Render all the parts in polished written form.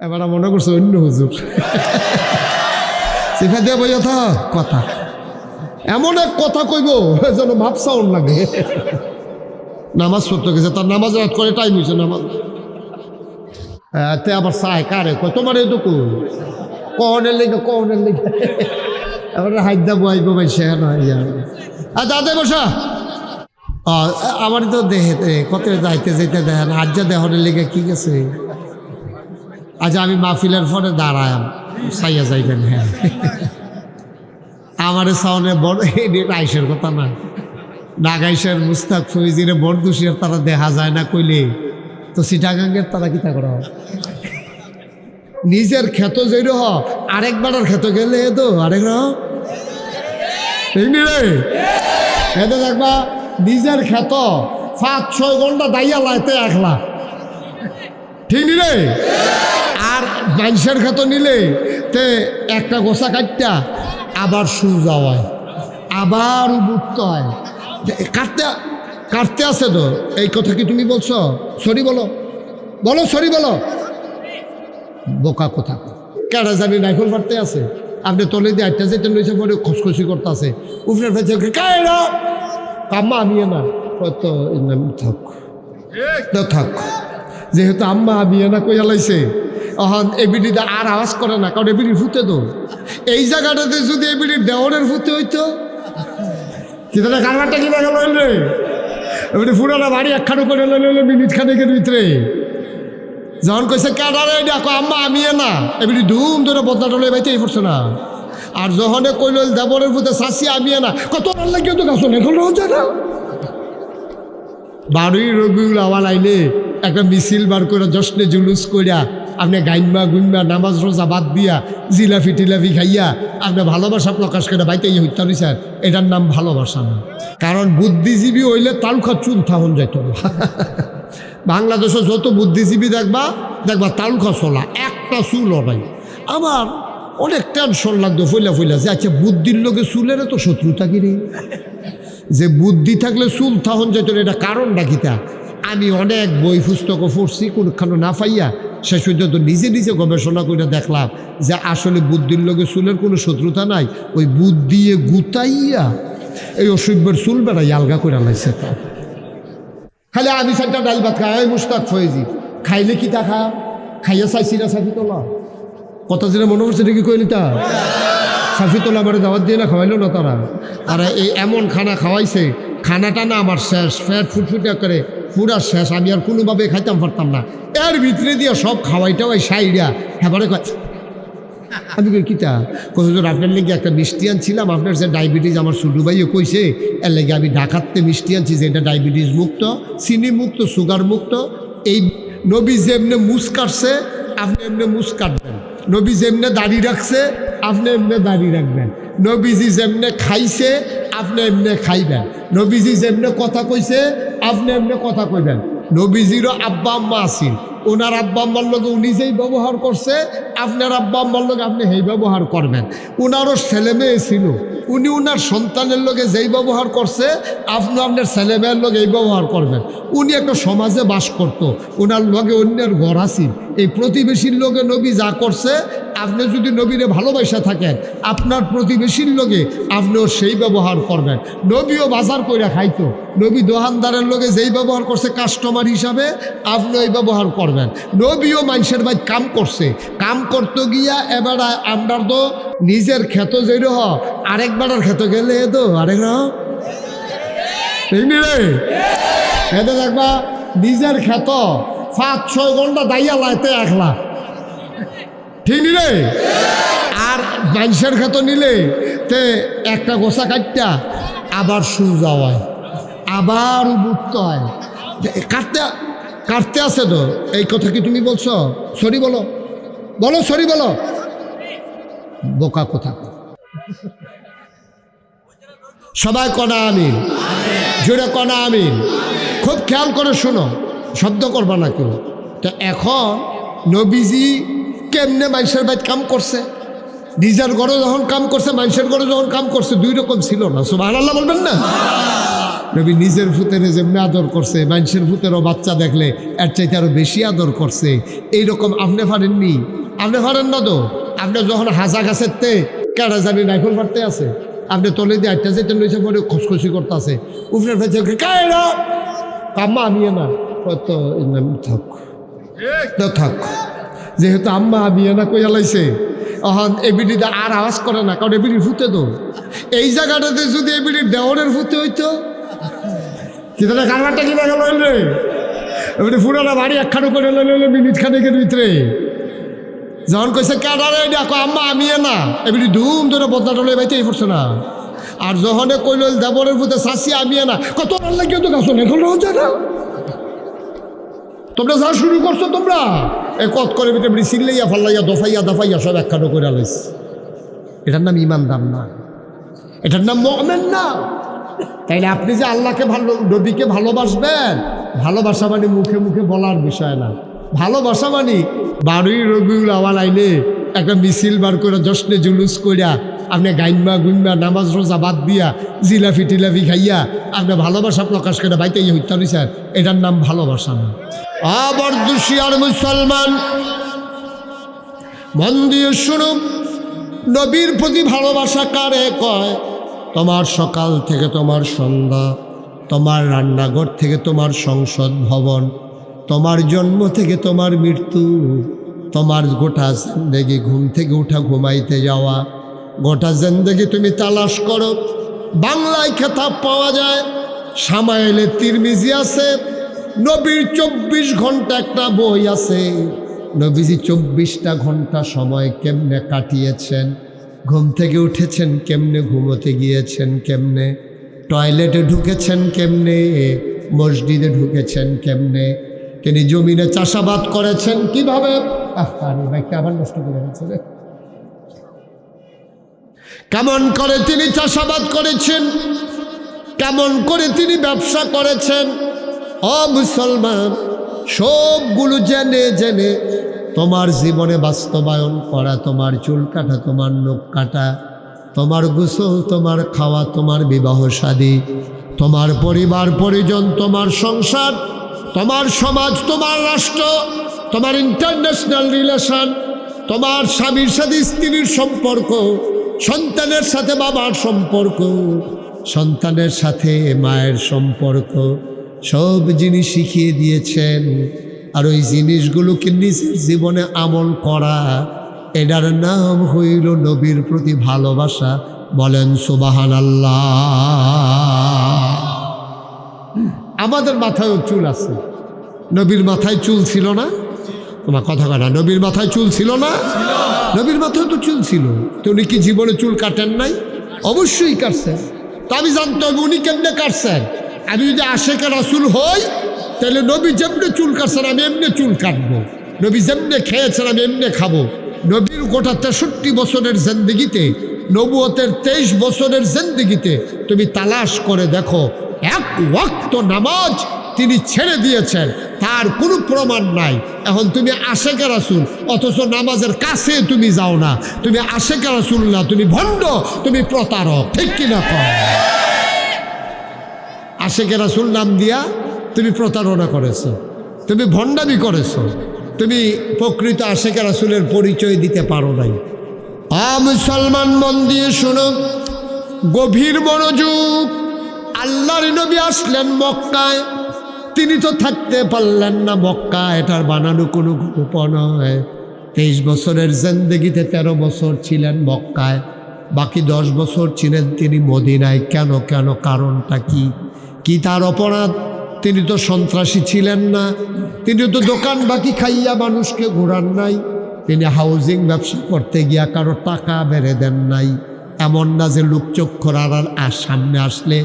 এবার মনে করছে অন্য হুজুর সিফা দিয়ে বই কথা এমন এক কথা কইব যেন ভাবসাউন লাগে। নামাজ পড়তে গেছে, তার নামাজ রাত করে টাইম হয়েছে নামাজ তে আবার চায় কারে কয় তোমার এই দুকু কনের লেগে এবার হাইদা বইব ভাই সে নয় দাদা বসা আমার তো দেহে কত যাইতে যেতে দেখেন আজ দেহনের লেগে কি গেছে। আজ আমি মাহফিলের পরে দাঁড়ায় সাইয়া যাইবেন। হ্যাঁ আমার সাউনে বড় আইসের কথা না, নাগাইশের মুস্তাক ফৈজিরে বড় দুষিয়ার তারা দেখা যায় না কইলে তো সিটাগাঙ্গের তারা কিতা করা নিজের ক্ষেত যেই রহ আরেকবার ক্ষেত গেলে তো আরেক রে দেখবা নিজের ক্ষেত 5-6 ঘন্টা দাইয়া লাইতে একলা ঠিক নি রে। আর মানুষের ক্ষেত নিলে তে একটা গোসা কাটটা আবার সুজা হয় আবার উঠতে হয় কাটতে আছে তো। এই কথা কি তুমি বলছো? সরি বলো সরি বলো। বোকা কথা কেডা জানি রাইফেল ফাটতে আছে, আপনি তলে দিয়ে আটটা যেতে রয়েছে পরে খসখসি করতে আছে উপরে ফেলছে আম্মা আমিয়ে না হয়তো থাক যেহেতু আম্মা আমিয়ে না কইয়া লাইছে এখন এবিডিতে আর আওয়াজ করে না, কারণ এবিডি ফুটে তো এই জায়গাটাতে যদি এবিডির দেওয়ারের ফুটে হইতো কিন্তু কারবারটা কিনা গেল রে এবিডি ফুটানো বাড়ি একখানো করে লইলে মিনিট খানেকের ভিতরে যখন কইছে কাটারে দেখো আম্মা আমিয়ে না এবিডি ধুম ধরে বদনাটা লই বাইতে পড়ছে না। আর যখন কইল দেবরের ফুটে শাসি আমিয়ে না কত লাগিয়ে তো গাছ এখন রোজা না বাড়ির রবিউল আওয়াল আইলে একটা মিছিল বার করে জশ্নে জুলুস কইরা আপনি গাইমা গুইমা নামাজ রোজা বাদ দিয়া জিলাফি টিলাফি খাইয়া আপনি ভালোবাসা প্রকাশ করে বাইতে হত্যা দিয়েছেন, এটার নাম ভালোবাসা না। কারণ বুদ্ধিজীবী হইলে তালুখা চুল থাহন যাইত না। বাংলাদেশে যত বুদ্ধিজীবী দেখবা তালুখা চলা একটা চুলও নাই। আমার অনেক টেনশন লাগতো ফইলা যে আচ্ছা বুদ্ধির লোকে চুলের তো শত্রুতা কিরে যে বুদ্ধি থাকলে চুল থাহন যাইত না, এটা কারণটা কিতা। আমি অনেক বই পুস্তকও পড়ছি কোনখানে না পাইয়া শেষ পর্যন্ত নিজে গবেষণা করে দেখলাম যে আসলে বুদ্ধির লোকে চুলের কোনো শত্রুতা নাই, ওই বুদ্ধি গুতাইয়া এই অসভ্যের চুল বেড়াই আলগা করে লাইছে। তা খালি আমি চারটা ডাল ভাত খাই মুস্তাক ফয়েজি খাইলে কি তা খাইয়া চাইছি না সাফি তোলা কথা যেটা মনে করছে দেখি কইলি তা সাফি তোলা আমার দাওয়াত দিয়ে না খাওয়াইলো না তারা। আর এই এমন খানা খাওয়াইছে খানাটা না আমার শেষ ফ্যাট ফুটফুটা করে পুরা শেষ, আমি আর কোনোভাবে খাইতাম পারতাম না। এর ভিতরে দিয়ে সব খাওয়াইটাও সাইডা হ্যাঁ আমি কই কিতা কতজন আপনার লেগে একটা মিষ্টি আনছিলাম, আপনার যে ডায়াবেটিস আমার ছোটো ভাইও কইছে এর লেগে আমি ঢাকাতে মিষ্টি আনছি যে এটা ডায়াবেটিস মুক্ত, চিনি মুক্ত, সুগার মুক্ত। এই নবী যেমনে মুস কাটছে আপনি এমনি মুস কাটবেন, নবী যেমনে দাড়ি রাখছে আপনি এমনি দাড়ি রাখবেন, নবীজি যেমনে খাইছে আপনি এমনি খাইবেন, নবীজি যেমনে কথা কইছে আপনি এমনি কথা কইবেন। নবীজিরও আব্বা আম্মা আসিল, ওনার আব্বা আম্মার লোক উনি যেই ব্যবহার করছে আপনার আব্বা আম্মার লোক আপনি সেই ব্যবহার করবেন। ওনারও ছেলে মেয়ে ছিল, উনি ওনার সন্তানের লোকে যেই ব্যবহার করছে আপনি আপনার ছেলে মেয়ের লোক এই ব্যবহার করবেন। উনি একটা সমাজে বাস করত, ওনার লগে অন্যের ঘর আসিল, এই প্রতিবেশীর লোকে নবী যা করছে আপনি যদি নবীরে ভালোবাসা থাকেন আপনার প্রতিবেশীর লোকে আপনিও সেই ব্যবহার করবেন। নবীও বাজার করে খাইতো, নবী দোকানদারের লোকে যেই ব্যবহার করছে কাস্টমার হিসাবে আপনি ওই ব্যবহার করবেন। নবীও মানুষের ভাই কাম করছে, কাম করতে গিয়া এবার আমরা তো নিজের ক্ষেত যেই রহ আরেকবার ক্ষেত গেলে তো আরেক রে দেখবা নিজের ক্ষেত 5-6 ঘন্টা দাইয়া লাইতে একলা ঠিক রে। আর মানুষের ক্ষেত নিলে তে একটা গোসা কাটটা আবার সুজা হয় আবার উঠতে হয় কাটতে আছে তো। এই কথা কি তুমি বলছো? সরি বলো সরি বলো। বোকা কথা সবাই কনা আমিন, জোরে কনা আমিন। খুব খেয়াল করে শোনো, শব্দ করবা না কেউ। তো এখন নবীজি কেমনে মানুষের বাইত কাম করছে, নিজের ঘরে যখন কাম করছে মানুষের ঘরে যখন কাম করছে দুই রকম ছিল না। সুবহানাল্লাহ বলবেন না? নবী নিজের ফুতের যেমনি আদর করছে, মানুষের ফুতেরও বাচ্চা দেখলে এর চাইতে আরো বেশি আদর করছে। এইরকম আপনি পারেননি? আপনি পারেন না তো? আপনি যখন হাজা গাছের তে কেডা জানি নাইফল ফাটতে আছে, আপনি তলে দিয়ে আটটা যেতে লইছে পরে খসখসি করতে আছে, উপরে ফেলছে কায়রা আম্মা আমি না তো থাক থাক, যেহেতু আম্মা আমি না কইয়া লাইছে এখন এবিডিতে আর আওয়াজ করে না, কারণ এবিডির ফুতে তো এই জায়গাটাতে যদি এবিডির দেওয়ারের ফুতে হইতো কিন্তু কারবারটা কিনা গেল রে, এবারে পুরানা বাড়ি একখানো করে লইলে মিনিট খানেকের ভিতরে। যখন কইছে কেডারে দেখো আম্মা আমি না, এবারে ধুম ধরে বদনা টলে বাইতেই পড়ছে না। আর যখন কইল দেবরের ফুতে শাসি আমি না, কত লাগিয়ে তো গাছ এখন যায় না, তোমরা যা শুরু করছো তোমরা এ কত করে ভিতরে সিল্লাইয়া ফাল্লাইয়া দফাইয়া দফাইয়া সব একখানো করে লইস। এটার নাম ইমানদার না, এটার নাম মুমিন না। তাইলে আপনি যে আল্লাহকে ভালো নবীকে ভালোবাসবেন, ভালোবাসা মানে মুখে মুখে বলার বিষয় না। ভালোবাসা মানে 12ই রবিউল আউয়াল আইলে একটা মিছিল বার করে জশ্নে জুলুস কইরা আপনি গাইমা গুইমা নামাজ রোজা বাদ দিয়া জিলাফি টিলাফি খাইয়া আপনি ভালোবাসা প্রকাশ করে বাইতে হত্যা নিছেন, এটার নাম ভালোবাসা না। আবার দুশিয়ার মুসলমান মন দিয়ে শুনুন, নবীর প্রতি ভালোবাসা কারে কয়? তোমার সকাল থেকে তোমার সন্ধ্যা, তোমার রান্নাঘর থেকে তোমার সংসদ ভবন, তোমার জন্ম থেকে তোমার মৃত্যু, তোমার গোটা জিন্দেগি ঘুম থেকে উঠা ঘুমাইতে যাওয়া, গোটা জিন্দেগি তুমি তালাশ করো। বাংলায় খেতাব পাওয়া যায়, সামাইলে তিরমিজি আছে, নবীর 24 ঘন্টা একটা বই আছে। নবীজি 24টা ঘন্টা সময় কেমনে কাটিয়েছেন, ঘুম থেকে উঠেছেন কেমনে, ঘুমোতে গিয়েছেন কেমনে, টয়লেটে ঢুকেছেন কেমনে, মসজিদে ঢুকেছেন কেমনে, তিনি জমিনে চাষাবাদ করেছেন কিভাবে। আরে ভাইকে আবার নষ্ট করে গেছে রে। কেমন করে তিনি চাষাবাদ করেছেন, কেমন করে তিনি ব্যবসা করেছেন। ও মুসলমান, সবগুলো জেনে জেনে তোমার জীবনে বাস্তবায়ন করা, তোমার চুল কাটা, তোমার নখ কাটা, তোমার গোসল, তোমার খাওয়া, তোমার বিবাহ শাদী, তোমার পরিবার পরিজন, তোমার সংসার, তোমার সমাজ, তোমার রাষ্ট্র, তোমার ইন্টারন্যাশনাল রিলেশন, তোমার স্বামীর সাথে স্ত্রীর সম্পর্ক, সন্তানের সাথে বাবার সম্পর্ক, সন্তানের সাথে মায়ের সম্পর্ক, সব জিনিস শিখিয়ে দিয়েছেন। আর ওই জিনিসগুলোকে নিজের জীবনে আমল করা, এটার নাম হইল নবীর প্রতি ভালোবাসা। বলেন সুবহানাল্লাহ। আমাদের মাথায়ও চুল আছে, নবীর মাথায় চুল ছিল না? তোমার কথা কথা, নবীর মাথায় চুল ছিল না? নবীর মাথায় তো চুল ছিল, তো উনি কি জীবনে চুল কাটেন নাই? অবশ্যই কাটছেন। তা আমি জানতে হবে উনি কেমনে কাটছেন। আমি যদি আশেকে রাসূল হই, তাহলে নবী যেমনে চুল কাটছেন আমি এমনি চুল কাটবো, নবী যেমনে খেয়েছেন আমি এমনি খাবো। নবীর গোটা 63 বছরের জিন্দেগিতে, নবুয়তের 23 বছরের জিন্দেগিতে তুমি তালাশ করে দেখো, এক ওয়াক্ত নামাজ তিনি ছেড়ে দিয়েছেন, তার কোনো প্রমাণ নাই। এখন তুমি আশেকে রাসূল অথচ নামাজের কাছে তুমি যাও না, তুমি আশেকে রাসূল না, তুমি ভণ্ড, তুমি প্রতারক। ঠিক কিনা কর? আশেকে রাসূল নাম দিয়া তুমি প্রতারণা করেছ, তুমি ভণ্ডামি করেছ, তুমি প্রকৃত আশেকে রাসূলের পরিচয় দিতে পারো নাই। মুসলমান মন দিয়ে শোনো, গভীর মনোযোগ। আল্লাহর নবী আসলেন মক্কায়, তিনি তো থাকতে পারলেন না মক্কা, এটার বানানো কোনো গল্প নয়। 23 বছরের জিন্দেগিতে 13 বছর ছিলেন মক্কায়, বাকি 10 বছর ছিলেন তিনি মদিনায়। কেন কেন কারণটা কি? কি তার অপরাধ? তিনি তো সন্ত্রাসী ছিলেন না, তিনি তো দোকান বাকি খাইয়া মানুষকে ঘোরান নাই, তিনি হাউজিং ব্যবসা করতে গিয়া কারো টাকা বেড়ে দেন নাই। এমন না যে লোকচক্ষুর আর সামনে আসলে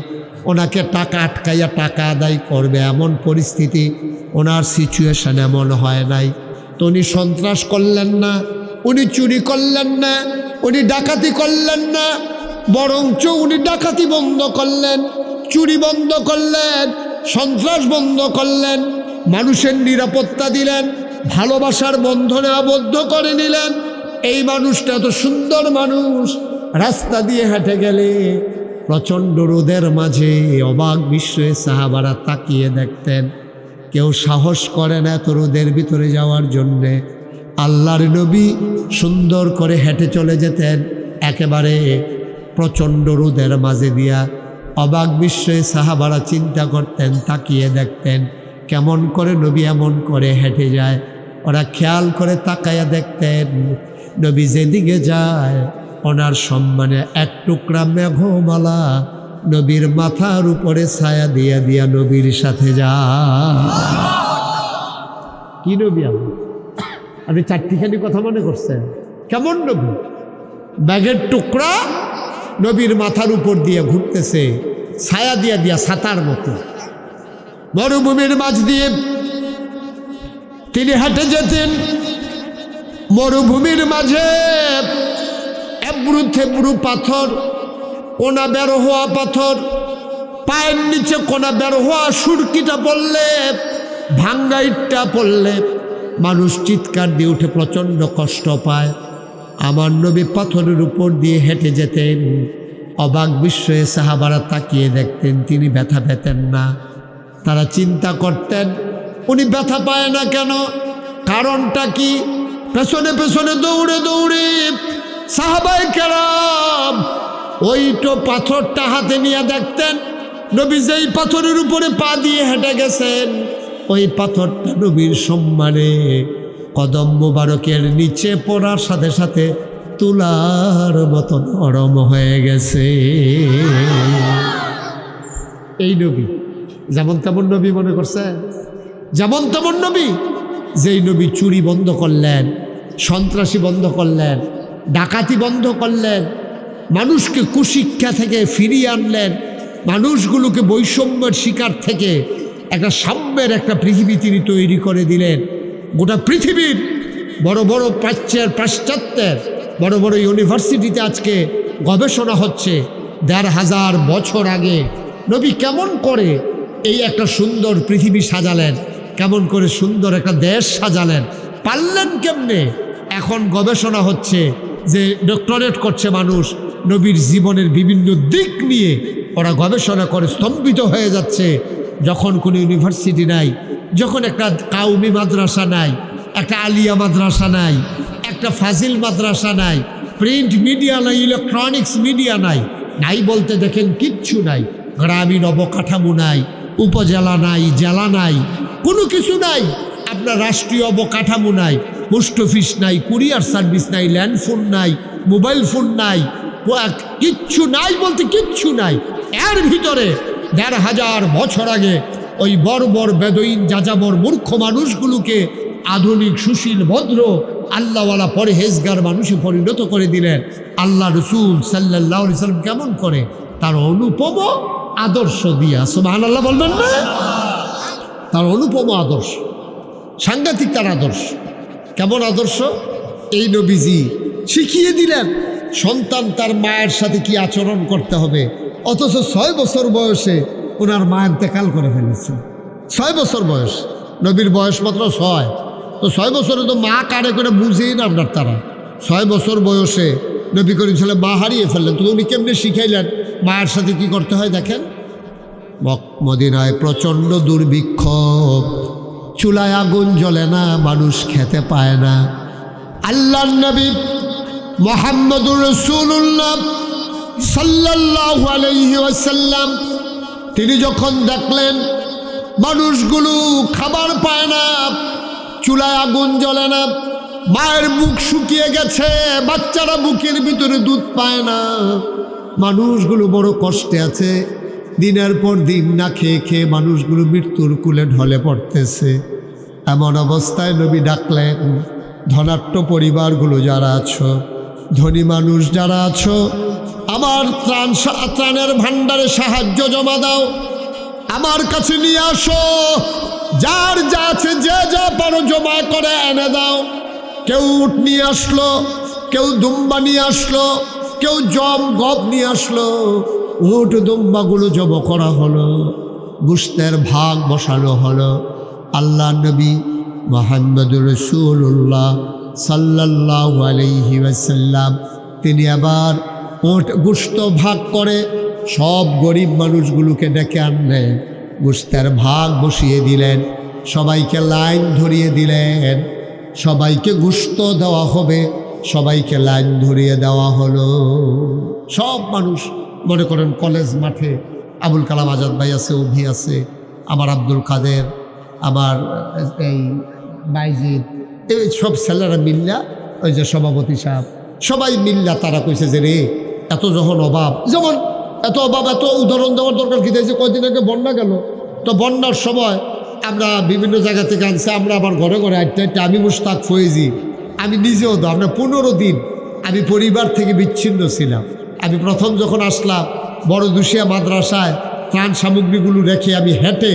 ওনাকে টাকা আটকাইয়া টাকা আদায় করবে, এমন পরিস্থিতি ওনার সিচুয়েশন এমন হয় নাই। তো উনি সন্ত্রাস করলেন না, উনি চুরি করলেন না, উনি ডাকাতি করলেন না, বরঞ্চ উনি ডাকাতি বন্ধ করলেন, চুরি বন্ধ করলেন, সন্ত্রাস বন্ধ করলেন, মানুষের নিরাপত্তা দিলেন, ভালোবাসার বন্ধনে আবদ্ধ করে নিলেন। এই মানুষটা তো সুন্দর মানুষ, রাস্তা দিয়ে হেঁটে গেলে প্রচণ্ড রোদের মাঝে অবাক বিস্ময়ে সাহাবারা তাকিয়ে দেখতেন। কেউ সাহস করে না এত রোদের ভিতরে যাওয়ার জন্যে। আল্লাহর নবী সুন্দর করে হেঁটে চলে যেতেন একেবারে প্রচণ্ড রোদের মাঝে দিয়া। অবাক বিস্ময়ে সাহাবারা চিন্তা করতেন, তাকিয়ে দেখতেন কেমন করে নবী এমন করে হেঁটে যায়। ওরা খেয়াল করে তাকাইয়া দেখতেন নবী যেদিকে যায় ওনার সম্মানে এক টুকরা মেঘমালা নবীর মাথার উপরে ছায়া দিয়া দিয়া নবীর সাথে যায়। কি নবী আপনি চারটিখানি কথা মনে করছেন? কেমন নবী? ব্যাগের টুকরা নবীর মাথার উপর দিয়ে ঘুরতেছে, ছায়া দিয়া দিয়া ছাতার মতো। মরুভূমির মাঝ দিয়ে তিনি হেঁটে যেতেন। মরুভূমির মাঝে এবড়ু থেবড়ু পাথর, কোনা বের হওয়া পাথর, পায়ের নিচে কোনা বের হওয়া সুরকিটা পড়লে, ভাঙ্গা ইটটা পড়লে মানুষ চিৎকার দিয়ে উঠে প্রচণ্ড কষ্ট পায়। আমার নবী পাথরের উপর দিয়ে হেঁটে যেতেন। অবাক বিস্ময়ে সাহাবারা তাকিয়ে দেখতেন তিনি ব্যথা পেতেন না। তারা চিন্তা করতেন উনি ব্যথা পায় না কেন, কারণটা কি? পেছনে পেছনে দৌড়ে দৌড়ে সাহাবায়ে কেরাম ওই তো পাথরটা হাতে নিয়ে দেখতেন নবী যেই পাথরের উপরে পা দিয়ে হেঁটে গেছেন ওই পাথরটা নবীর সম্মানে কদম মোবারকের নিচে পড়ার সাথে সাথে তুলার মতো নরম হয়ে গেছে। এই নবী যেমন তেমন নবী মনে করছেন? যেমন তেমন নবী, যেই নবী চুরি বন্ধ করলেন, সন্ত্রাসী বন্ধ করলেন, ডাকাতি বন্ধ করলেন, মানুষকে কুশিক্ষা থেকে ফিরিয়ে আনলেন, মানুষগুলোকে বৈষম্যের শিকার থেকে একটা সাম্যের একটা পৃথিবী তিনি তৈরি করে দিলেন। গোটা পৃথিবীর বড় বড় পাশ্চাত্যের বড় বড় ইউনিভার্সিটিতে আজকে গবেষণা হচ্ছে ১৫০০ বছর আগে নবী কেমন করে এই একটা সুন্দর পৃথিবী সাজালেন, কেমন করে সুন্দর একটা দেশ সাজালেন, পারলেন কেমনে। এখন গবেষণা হচ্ছে যে ডক্টরেট করছে মানুষ নবীর জীবনের বিভিন্ন দিক নিয়ে, ওরা গবেষণা করে স্তম্ভিত হয়ে যাচ্ছে। যখন কোনো ইউনিভার্সিটি নাই, যখন একটা কাউমি মাদ্রাসা নাই, একটা আলিয়া মাদ্রাসা নাই, একটা ফাজিল মাদ্রাসা নাই, প্রিন্ট মিডিয়া নাই, ইলেকট্রনিক্স মিডিয়া নাই, নাই বলতে দেখেন কিচ্ছু নাই, গ্রামীণ অবকাঠামো নাই, উপজেলা নাই, জেলা নাই, কোনো কিছু নাই, আপনার রাষ্ট্রীয় অবকাঠামো নাই, পোস্ট অফিস নাই, কুরিয়ার সার্ভিস নাই, ল্যান্ডফোন নাই, মোবাইল ফোন নাই, কিচ্ছু নাই বলতে কিচ্ছু নাই। এর ভিতরে ১৫০০ বছর আগে ওই বর্বর বেদইন যাযাবর মূর্খ মানুষগুলোকে আধুনিক সুশীল ভদ্র আল্লাহওয়ালা পরহেজগার মানুষে পরিণত করে দিলেন। আল্লাহ রসুল সাল্লাল্লাহু আলাইহি সাল্লাম কেমন করে তার অনুপম আদর্শ দিয়া, সুবহানাল্লাহ বলবেন না? তার অনুপম আদর্শ, সাংঘাতিক তার আদর্শ। কেমন আদর্শ? এই নবীজি শিখিয়ে দিলেন সন্তান তার মায়ের সাথে কি আচরণ করতে হবে। অথচ ৬ বছর বয়সে ওনার মা ইন্তেকাল করে ফেলেছে। ৬ বছর বয়স, নবীর বয়স মাত্র ৬। তো ৬ বছরে তো মা কারে করে বুঝেই না আপনার তারা। ৬ বছর বয়সে নবী করিম সাল্লাল্লাহু আলাইহি ওয়াসাল্লাম মা হারিয়ে ফেললেন। তো উনি কেমনি শিখাইলেন মায়ের সাথে কি করতে হয়? দেখেন, মদিনায় প্রচণ্ড দুর্ভিক্ষ, চুলায় আগুন জ্বলে না, মানুষ খেতে পায় না। আল্লাহর নবী মুহাম্মদুর রাসূলুল্লাহ সাল্লাল্লাহু আলাইহি ওয়াসাল্লাম তিনি যখন দেখলেন মানুষগুলো খাবার পায় না, চুলায় আগুন জ্বলে না, মায়ের বুক শুকিয়ে গেছে, বাচ্চারা বুকের ভিতরে দুধ পায় না, মানুষগুলো বড় কষ্টে আছে, দিনের পর দিন না খেয়ে খেয়ে মানুষগুলো মৃত্যুর কুলে ঢলে পড়তেছে। এমন অবস্থায় নবী ডাকলেন, ধনাঢ্য পরিবারগুলো যারা আছো, ধনী মানুষ যারা আছো, আমার ত্রাণের ভাণ্ডারে সাহায্য জমা দাও, আমার কাছে নিয়ে আসো, যার যা আছে যে যা পারো জমা করে এনে দাও। কেউ উট নিয়ে আসলো, কেউ দুম্বা নিয়ে আসলো, কেউ জম গব নিয়ে আসলো। উট দুম্বাগুলো জব করা হলো, গোশতের ভাগ বসানো হলো। আল্লাহ নবী মুহাম্মদুর রাসূলুল্লাহ সাল্লাল্লাহু আলাইহি ওয়াসাল্লাম তিনি আবার উট গোশত ভাগ করে সব গরিব মানুষগুলোকে ডেকে আনলেন, গোশতের ভাগ বসিয়ে দিলেন, সবাইকে লাইন ধরিয়ে দিলেন, সবাইকে গোশত দেওয়া হবে, সবাইকে লাইন ধরিয়ে দেওয়া হলো। সব মানুষ মনে করেন কলেজ মাঠে আবুল কালাম আজাদ ভাই আছে, অভি আছে, আমার আব্দুল কাদের, আমার এই বাইজিদ, এই সব ছেলেরা মিল্লা, ওই যে সভাপতি সাহেব, সবাই মিল্লা তারা কইছে যে রে এত যখন অভাব, যেমন এত অভাব, এত উদাহরণ দেওয়ার দরকার কি দিয়েছে, কয়দিন আগে বন্যা গেল, তো বন্যার সময় আমরা বিভিন্ন জায়গা থেকে আনছি, আমরা আবার ঘরে ঘরে আটটা আমি মুশতাক ফয়েজি, আমি নিজেও তো আপনার 15 দিন আমি পরিবার থেকে বিচ্ছিন্ন ছিলাম। আমি প্রথম যখন আসলাম বড় দুশিয়া মাদ্রাসায় ত্রাণ সামগ্রীগুলো রেখে আমি হেঁটে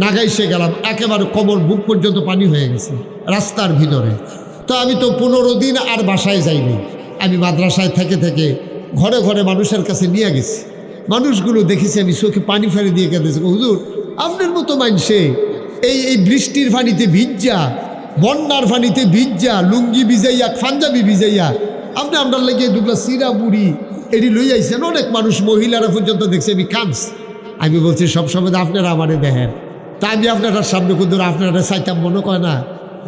নাগাইশে গেলাম, একেবারে কোমর বুক পর্যন্ত পানি হয়ে গেছে রাস্তার ভিতরে। তো আমি তো 15 দিন আর বাসায় যাইনি, আমি মাদ্রাসায় থেকে থেকে ঘরে ঘরে মানুষের কাছে নিয়ে গেছি। মানুষগুলো দেখেছি আমি চোখে পানি ফেলে দিয়ে কেঁদেছি, হুজুর আপনার মতো মানুষে এই বৃষ্টির পানিতে ভিজা, বন্যার পানিতে ভিজা, লুঙ্গি ভিজাইয়া, পাঞ্জাবি ভিজাইয়া আপনি আপনার লেগে দুগলা সিরা বুড়ি এটি লই আইছেন। অনেক মানুষ মহিলারা পর্যন্ত দেখছে আমি কাঁদছি। আমি বলছি সবসময় আপনারা আমারে দেখেন, তা আমি আপনারা সামনে কিন্তু আপনারা চাইতাম মনে করে না,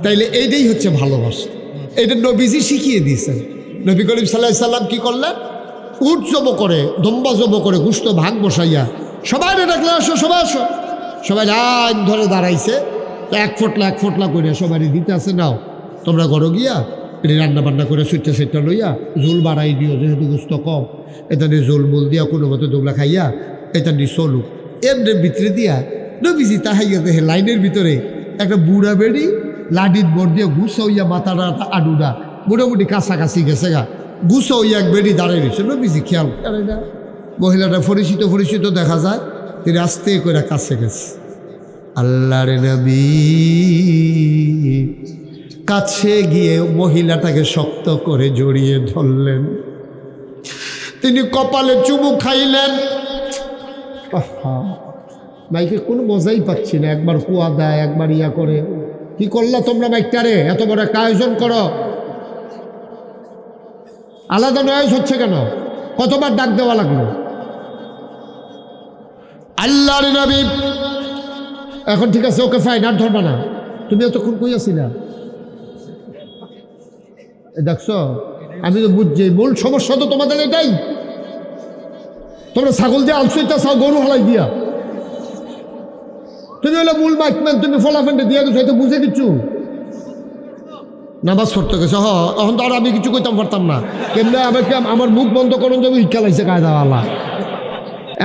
তাইলে এইটাই হচ্ছে ভালোবাসা। এটা নবীজি শিখিয়ে দিয়েছেন। নবী করিম সাল্লাল্লাহু আলাইহি সাল্লাম কি করলেন, উট জব করে, দম্বা জব করে, গুস্ত ভাগ বসাইয়া সবাই ডাকলে আসো, সবাই আসো, সবাই লাইন ধরে দাঁড়াইছে, এক ফোটলা করে সবাই দিতে আছে, নাও তোমরা ঘরে গিয়া এটি রান্না বান্না করে সুইটটা লইয়া ঝোল বাড়াই দিও, যেহেতু গুস্ত কম, এটা নিয়ে ঝোল মুল দিয়া কোনো মতো দোগলা খাইয়া এটা নিয়ে চলুক। এমনি ভিতরে দিয়া নবীজি তাহাইয়া দেখে লাইনের ভিতরে একটা বুড়া বেড়ি লাডির বোর দিয়ে গুছা হইয়া মাথাটা আডুডা মোটামুটি কাছাকাছি গেছে গা, গুছা হইয়া এক বেড়ি দাঁড়িয়ে রয়েছে। নবীজি খেয়াল করে না, মহিলাটা পরিচিত দেখা যায়, তিনি আস্তে করে কাছে গেছে। আল্লাহর নবী কাছে গিয়ে মহিলাটাকে শক্ত করে জড়িয়ে ধরলেন, তিনি কপালে চুমু খাইলেন। মাইকে কোনো মজাই পাচ্ছি না, একবার কুয়া দেয়, একবার ইয়া করে। কি করলা তোমরা মাইকটারে, এত বড় একটা আয়োজন করো, আলাদা নয়েজ হচ্ছে কেন, কতবার ডাক দেওয়া লাগলো? আল্লাহর নবী এখন ঠিক আছে, ওকে ফাইন, আর ধরবা না, তুমি এতক্ষণ কই আছিলা? দেখছো, আমি তো বুঝছি মূল সমস্যা তো তোমাদের এটাই, তোমরা ছাগল দিয়ে আলসুইটা চাও, গরু হালাই দিয়া, তুমি হলো মূল মাইকম্যান, তুমি ফলাফেন্ডে দিয়া গেছো, হয়তো বুঝে কিচ্ছু নামাজ পড়তে গেছো। এখন তো আর আমি কিছু কইতাম পারতাম না, কেমনে আমাকে আমার মুখ বন্ধ করুন যাবে, ইকা লাগছে কায়দা আল্লাহ,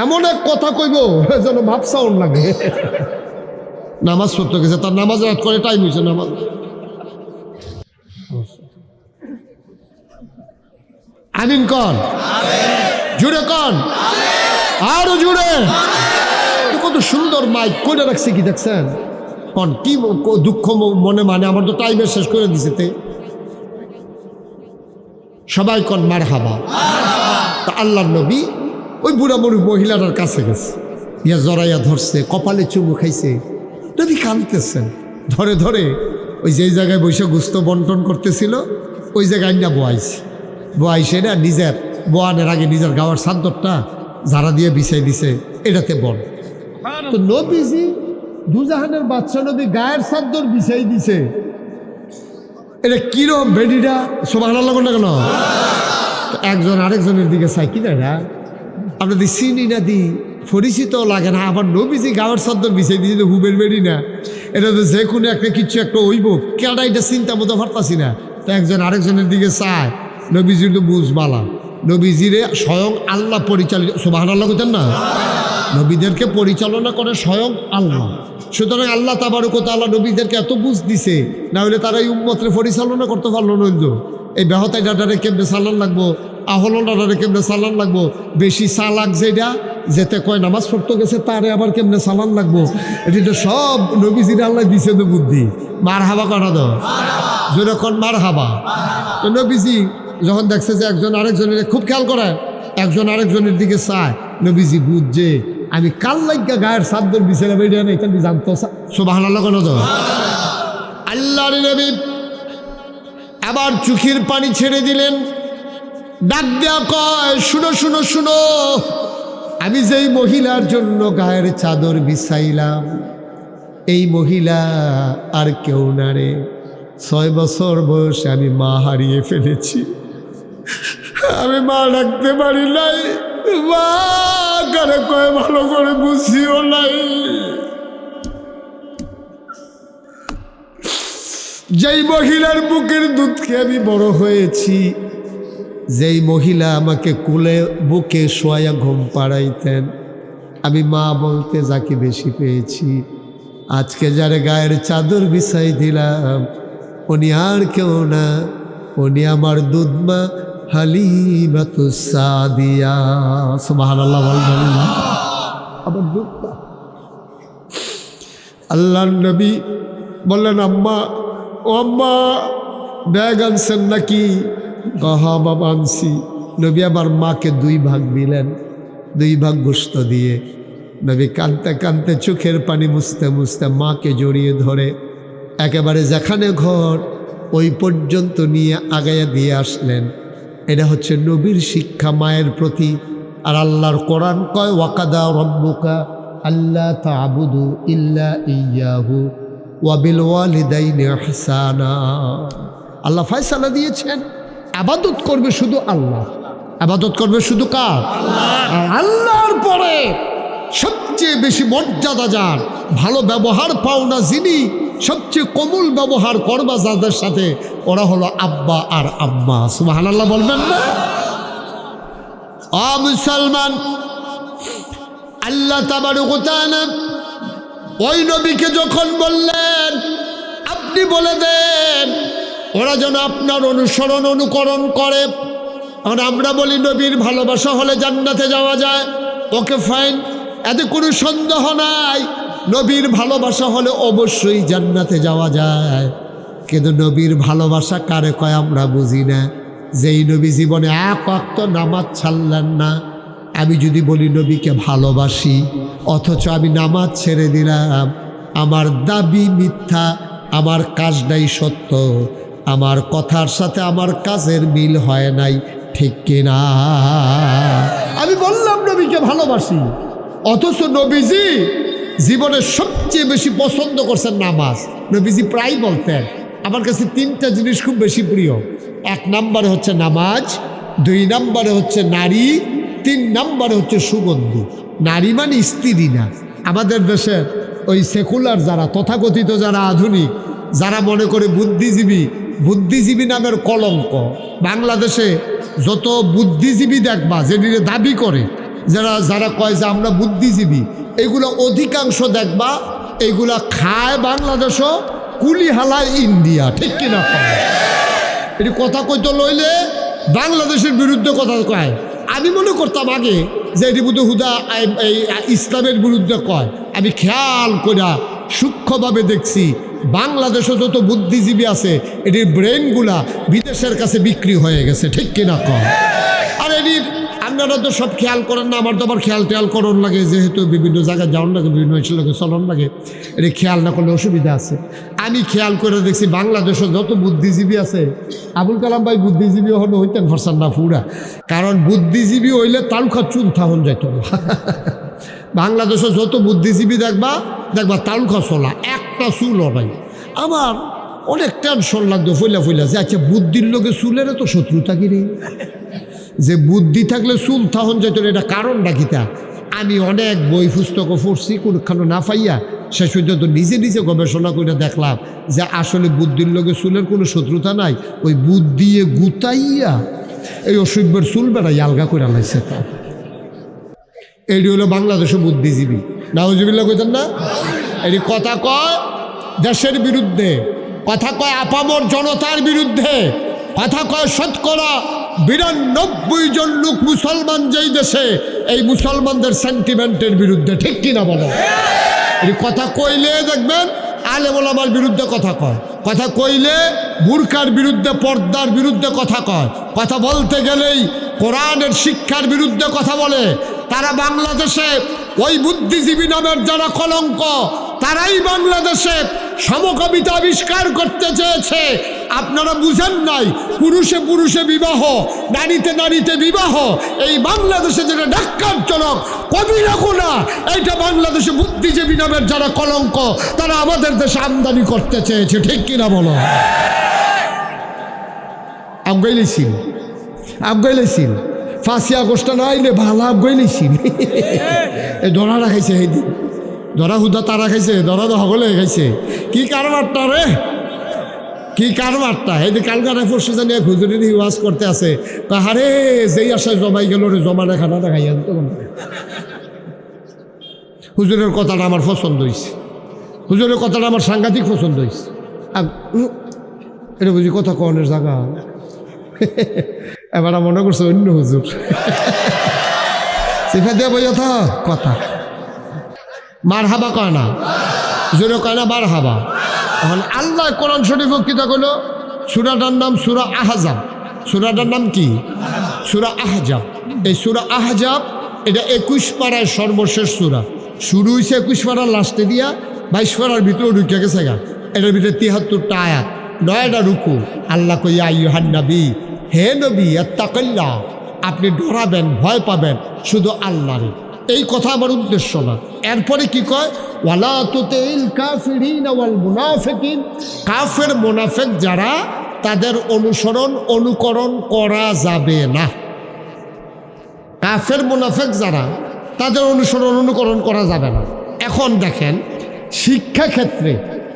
এমন এক কথা কইব যেন ভাব সাউন্ড লাগে। নামাজ পড়তে গেছে, তার নামাজ রাত করে টাইম হয়েছে, নামাজ আমিন কন, জুড়ে কন, আরো জুড়ে। কত সুন্দর মাইক করে রাখছে, কি দেখছেন কন, কি দুঃখ মনে, মানে আমার তো টাইমে শেষ করে দিছে। সবাই কন মারহাবা। তা আল্লাহর নবী ওই বুড়া বুড়ি মহিলাটার কাছে গেছে, ইয়া জড়াইয়া ধরছে, কপালে চুমু খাইছে। নবী কাঁদতেছেন, ধরে ধরে ওই যে জায়গায় বসে গুস্ত বন্টন করতেছিল ওই জায়গায় না বোয়াইছে না, নিজের বোয়ানের আগে নিজের গাওয়ার চাদরটা ঝাড়া দিয়ে বিছাই দিছে, এটাতে বন। তো নবীজি দুজাহানের বাদশা নবী গায়ের চাদর বিছাই দিছে, এটা কিরম বেডিটা, সুবহানাল্লাহ না কেন? একজন আরেকজনের দিকে চাই, কি না আপনাদের চিনি না দি পরিচিত লাগে না, আবার নবীজি গাওয়ার চাদর বিছাই দিয়েছে, হুবের বেড়ি না, এটা তো যে কোনো একটা কিছু একটা হইব, কেডা এটা চিন্তা মতো পারতাছি না। তো একজন আরেকজনের দিকে চায়, নবীজির তো বুঝবালা, নবীজিরে স্বয়ং আল্লাহ পরিচালিত, সুবহানাল্লাহ কইতেন না, নবীদেরকে পরিচালনা করে স্বয়ং আল্লাহ। সুতরাং আল্লাহ তাবারক ওয়া তাআলা নবীদেরকে এত বুঝ দিছে, না হলে তারা এই উম্মতরে পরিচালনা করতে পারলো না। এই বেহতাই ডাটারে কেমনে চালান লাগবো, আহল ডাটারে কেমনে চালান লাগবো, বেশি চালাক যেটা যেতে কয় নামাজ পড়তে গেছে তারে আবার কেমনে চালান লাগবো, এটা সব নবীজির আল্লাহ দিছে তো বুদ্ধি। মার হাবা করা দাও, যেরকম মার হাবা। তো নবীজি যখন দেখছে যে একজন আরেকজনের, খুব খেয়াল করে, একজন আরেকজনের দিকে চায়, নবীজি বুঝছে আমি কাল লাগিয়া গায়ের চাদর বিছানা বেরিয়ে না, এটা জানতো। সুবহানাল্লাহ কেন দাও? আল্লাহর নবী আবার চোখের পানি ছেড়ে দিলেন, ডাক দেয়া কয়, শুনো শুনো শুনো, আমি যেই মহিলার জন্য গায়ের চাদর বিছাইলাম এই মহিলা আর কেউ না রে। 6 বছর বয়সে আমি মা হারিয়ে ফেলেছি। আমি মা ডাকতে পারি নাই, মা কারে কয়ে ভালো করে বুঝিও নাই। যেই মহিলার বুকের দুধ খেয়ে আমি বড় হয়েছি, যেই মহিলা আমাকে কুলে বুকে শোয়া ঘুম পাড়াইতেন, আমি মা বলতে যাকে বেশি পেয়েছি, আজকে যারে গায়ের চাদর বিছাই দিলাম উনি আর কেউ না, উনি আমার দুধমা হালিমাতুস সাদিয়া। সুবহানাল্লাহ বলবেন না? আমার দুধমা। আল্লাহর নবী বললেন, আম্মা ও আম্মা ব্যাগ আনছেন নাকি? হা বাবা আনছি। নবী আবার মাকে 2 ভাগ দিলেন, 2 ভাগ গোশত দিয়ে নবী কাঁদতে কাঁদতে চোখের পানি মুছতে মুছতে মাকে জড়িয়ে ধরে একেবারে যেখানে ঘর ওই পর্যন্ত নিয়ে আগাইয়া দিয়ে আসলেন। এটা হচ্ছে নবীর শিক্ষা মায়ের প্রতি। আর আল্লাহর কোরআন কয়, ওয়াকাদা রব্বুকা আল্লা তা'বুদু ইল্লা ইয়্যাহু ওয়া বিল ওয়ালিদাইনি ইহসানা। আল্লাহ ফয়সালা দিয়েছেন ইবাদত করবে শুধু আল্লাহ। ইবাদত করবে শুধু কার? আর আল্লাহর পরে সবচেয়ে বেশি মর্যাদা যার, ভালো ব্যবহার পাওনা যিনি, সবচেয়ে কোমল ব্যবহার করবা যাদের সাথে, ওরা হলো আব্বা আর আম্মা। সুবহানাল্লাহ বলবেন না? ও মুসলমান, আল্লাহ তাবারক ওয়া তাআলা ওই নবীকে যখন বললেন আপনি বলে দেন ওরা যেন আপনার অনুসরণ অনুকরণ করে। আর আমরা বলি নবীর ভালোবাসা হলে জান্নাতে যাওয়া যায়, ওকে ফাইন, এতে কোনো সন্দেহ নাই। নবীর ভালোবাসা হলে অবশ্যই জান্নাতে যাওয়া যায়। কিন্তু নবীর ভালোবাসা কারে কয় আমরা বুঝি না। যেই নবী জীবনে 1 ওয়াক্ত নামাজ ছাড়লেন না। আমি যদি বলি নবীকে ভালোবাসি অথচ আমি নামাজ ছেড়ে দিলাম, আমার দাবি মিথ্যা, আমার কাজটাই সত্য, আমার কথার সাথে আমার কাজের মিল হয় নাই, ঠিক কিনা? আমি বললাম নবীকে ভালোবাসি অথচ নবীজি জীবনের সবচেয়ে বেশি পছন্দ করছেন নামাজ। নবীজি প্রায় বলতেন আমার কাছে 3টা জিনিস খুব বেশি প্রিয়। 1 নম্বরে হচ্ছে নামাজ, 2 নম্বরে হচ্ছে নারী, 3 নম্বরে হচ্ছে সুগন্ধি। নারী মানে স্ত্রী না। আমাদের দেশের ওই সেকুলার যারা, তথাকথিত যারা আধুনিক, যারা মনে করে বুদ্ধিজীবী নামের কলঙ্ক। বাংলাদেশে যত বুদ্ধিজীবী দেখবা যেটির দাবি করে, যারা কয় যে আমরা বুদ্ধিজীবী, এগুলো অধিকাংশ দেখবা এগুলা খায় বাংলাদেশও, কুলি হালায় ইন্ডিয়া, ঠিক কিনা? এটি কথা কইতে লইলে বাংলাদেশের বিরুদ্ধে কথা কয়। আমি মনে করতাম আগে যে এটি বুধ হুদা এই ইসলামের বিরুদ্ধে কয়। আমি খেয়াল করে সূক্ষ্মভাবে দেখছি বাংলাদেশে যত বুদ্ধিজীবী আছে এটির ব্রেনগুলা বিদেশের কাছে বিক্রি হয়ে গেছে, ঠিক কিনা কয়? আর এটির আপনারা তো সব খেয়াল করেন না, আমার তো আবার খেয়াল করন লাগে, যেহেতু বিভিন্ন জায়গায় যাওয়ার লাগে, বিভিন্ন লাগে চলন লাগে, এটি খেয়াল না করলে অসুবিধা আছে। আমি খেয়াল করে দেখছি বাংলাদেশে যত বুদ্ধিজীবী আছে, আবুল কালাম ভাই বুদ্ধিজীবী হলে হইতেন ফরসান না ফুরা, কারণ বুদ্ধিজীবী হইলে তালুখা চুল থাহন যাইত না। বাংলাদেশে যত বুদ্ধিজীবী দেখবা তালুখা চলা, একটা চুলও নাই। আমার অনেক টেনশন লাগতো ফইলা যে আচ্ছা বুদ্ধির লোকে চুলের তো শত্রুতা কি রে, যে বুদ্ধি থাকলে চুল থাহন যেত, এটা কারণটা কিতা? আমি অনেক বই পুস্তকও পড়ছি, কোনখানে না পাইয়া শেষ পর্যন্ত নিজে গবেষণা করে দেখলাম যে আসলে বুদ্ধির লোকে চুলের কোনো শত্রুতা নাই, ওই বুদ্ধিয়ে গুতাইয়া এই অসভ্যের চুল বেড়াই আলগা করে লাইছে। তা এটি হলো বাংলাদেশে বুদ্ধিজীবী। নাউজুবিল্লাহ কইতেন না? এটি কথা কয় দেশের বিরুদ্ধে, কথা কয় আপামর জনতার বিরুদ্ধে, কথা কয় 92% জন লোক মুসলমান যেই দেশে, এই মুসলমানদের সেন্টিমেন্টের বিরুদ্ধে, ঠিক কিনা বলো? এই কথা কইলে দেখবেন আলেম ওলামার বিরুদ্ধে কথা কয়, কথা কইলে বুরকার বিরুদ্ধে, পর্দার বিরুদ্ধে কথা কয়, কথা বলতে গেলেই কোরআনের শিক্ষার বিরুদ্ধে কথা বলে। তারা বাংলাদেশে ওই বুদ্ধিজীবী নামের যারা কলঙ্ক, তারাই বাংলাদেশে সমকামিতা আবিষ্কার করতে চেয়েছে। আপনারা বুঝেন নাই, পুরুষে পুরুষে বিবাহ, নারীতে নারীতে বিবাহ, এই বাংলাদেশে যেটা ন্যাক্কারজনক, কবিরা গুনাহ, এইটা বাংলাদেশে বুদ্ধিজীবী নামের যারা কলঙ্ক, তারা আমাদের দেশে আমদানি করতে চেয়েছে। ঠিক কিনা বলো? আফগাইলেছিল 5 আগস্ট না আইলে ভালো আফগাইলেছিল। এই ধরাটা খাইছে, এই দিন ধরা হুদা তারা খাইছে, ধরা তো হগলে খাইছে। কি কারবারটা রে, কি কারবারটা! এই যে কালকারে পরশু জানিয়ে হুজুরের ওয়াজ করতে আছে, তাহারে যেই আশায় জমাই গেল রে, জমানে খানাটা খাইয়া দিত। হুজুরের কথাটা আমার পছন্দ হয়েছে, হুজুরের কথাটা আমার সাংঘাতিক পছন্দ হয়েছে। এটা বুঝি কথা কনের জায়গা। এবার মনে করছে অন্য হুজুর সিফা দিয়ে বই কথা মার হাবা কয় না, জোরে কয় না মার হাবা। এখন আল্লাহ কোরআন শরীফ কিতা কইল, সূরাটার নাম সূরা আহজাব। সূরাটার নাম কি? সূরা আহজাব। এই সূরা আহজাব এটা 21 পারার সর্বশেষ সূরা। শুরু হয়েছে 21 পারার লাস্টে দিয়া 22 পারার ভিতরে ঢুকে গেছে গা। এটার ভিতরে 73টা আয়াত, 9টা রুকু। আল্লাহ কইয়া আইয়ুহান নবী, হে নবী আত্তাকিল্লাহ, আপনি ডরাবেন, ভয় পাবেন শুধু আল্লাহরে। এই কথা আমার উদ্দেশ্য না। এরপরে কি কয়, ওয়ালা তুতিল কাফিরিন ওয়াল মুনাফিকিন, কাফের মুনাফিক যারা, তাদের অনুকরণ করা যাবে না। কাফের মুনাফিক যারা, তাদের অনুকরণ করা যাবে না। এখন দেখেন, শিক্ষা ক্ষেত্রে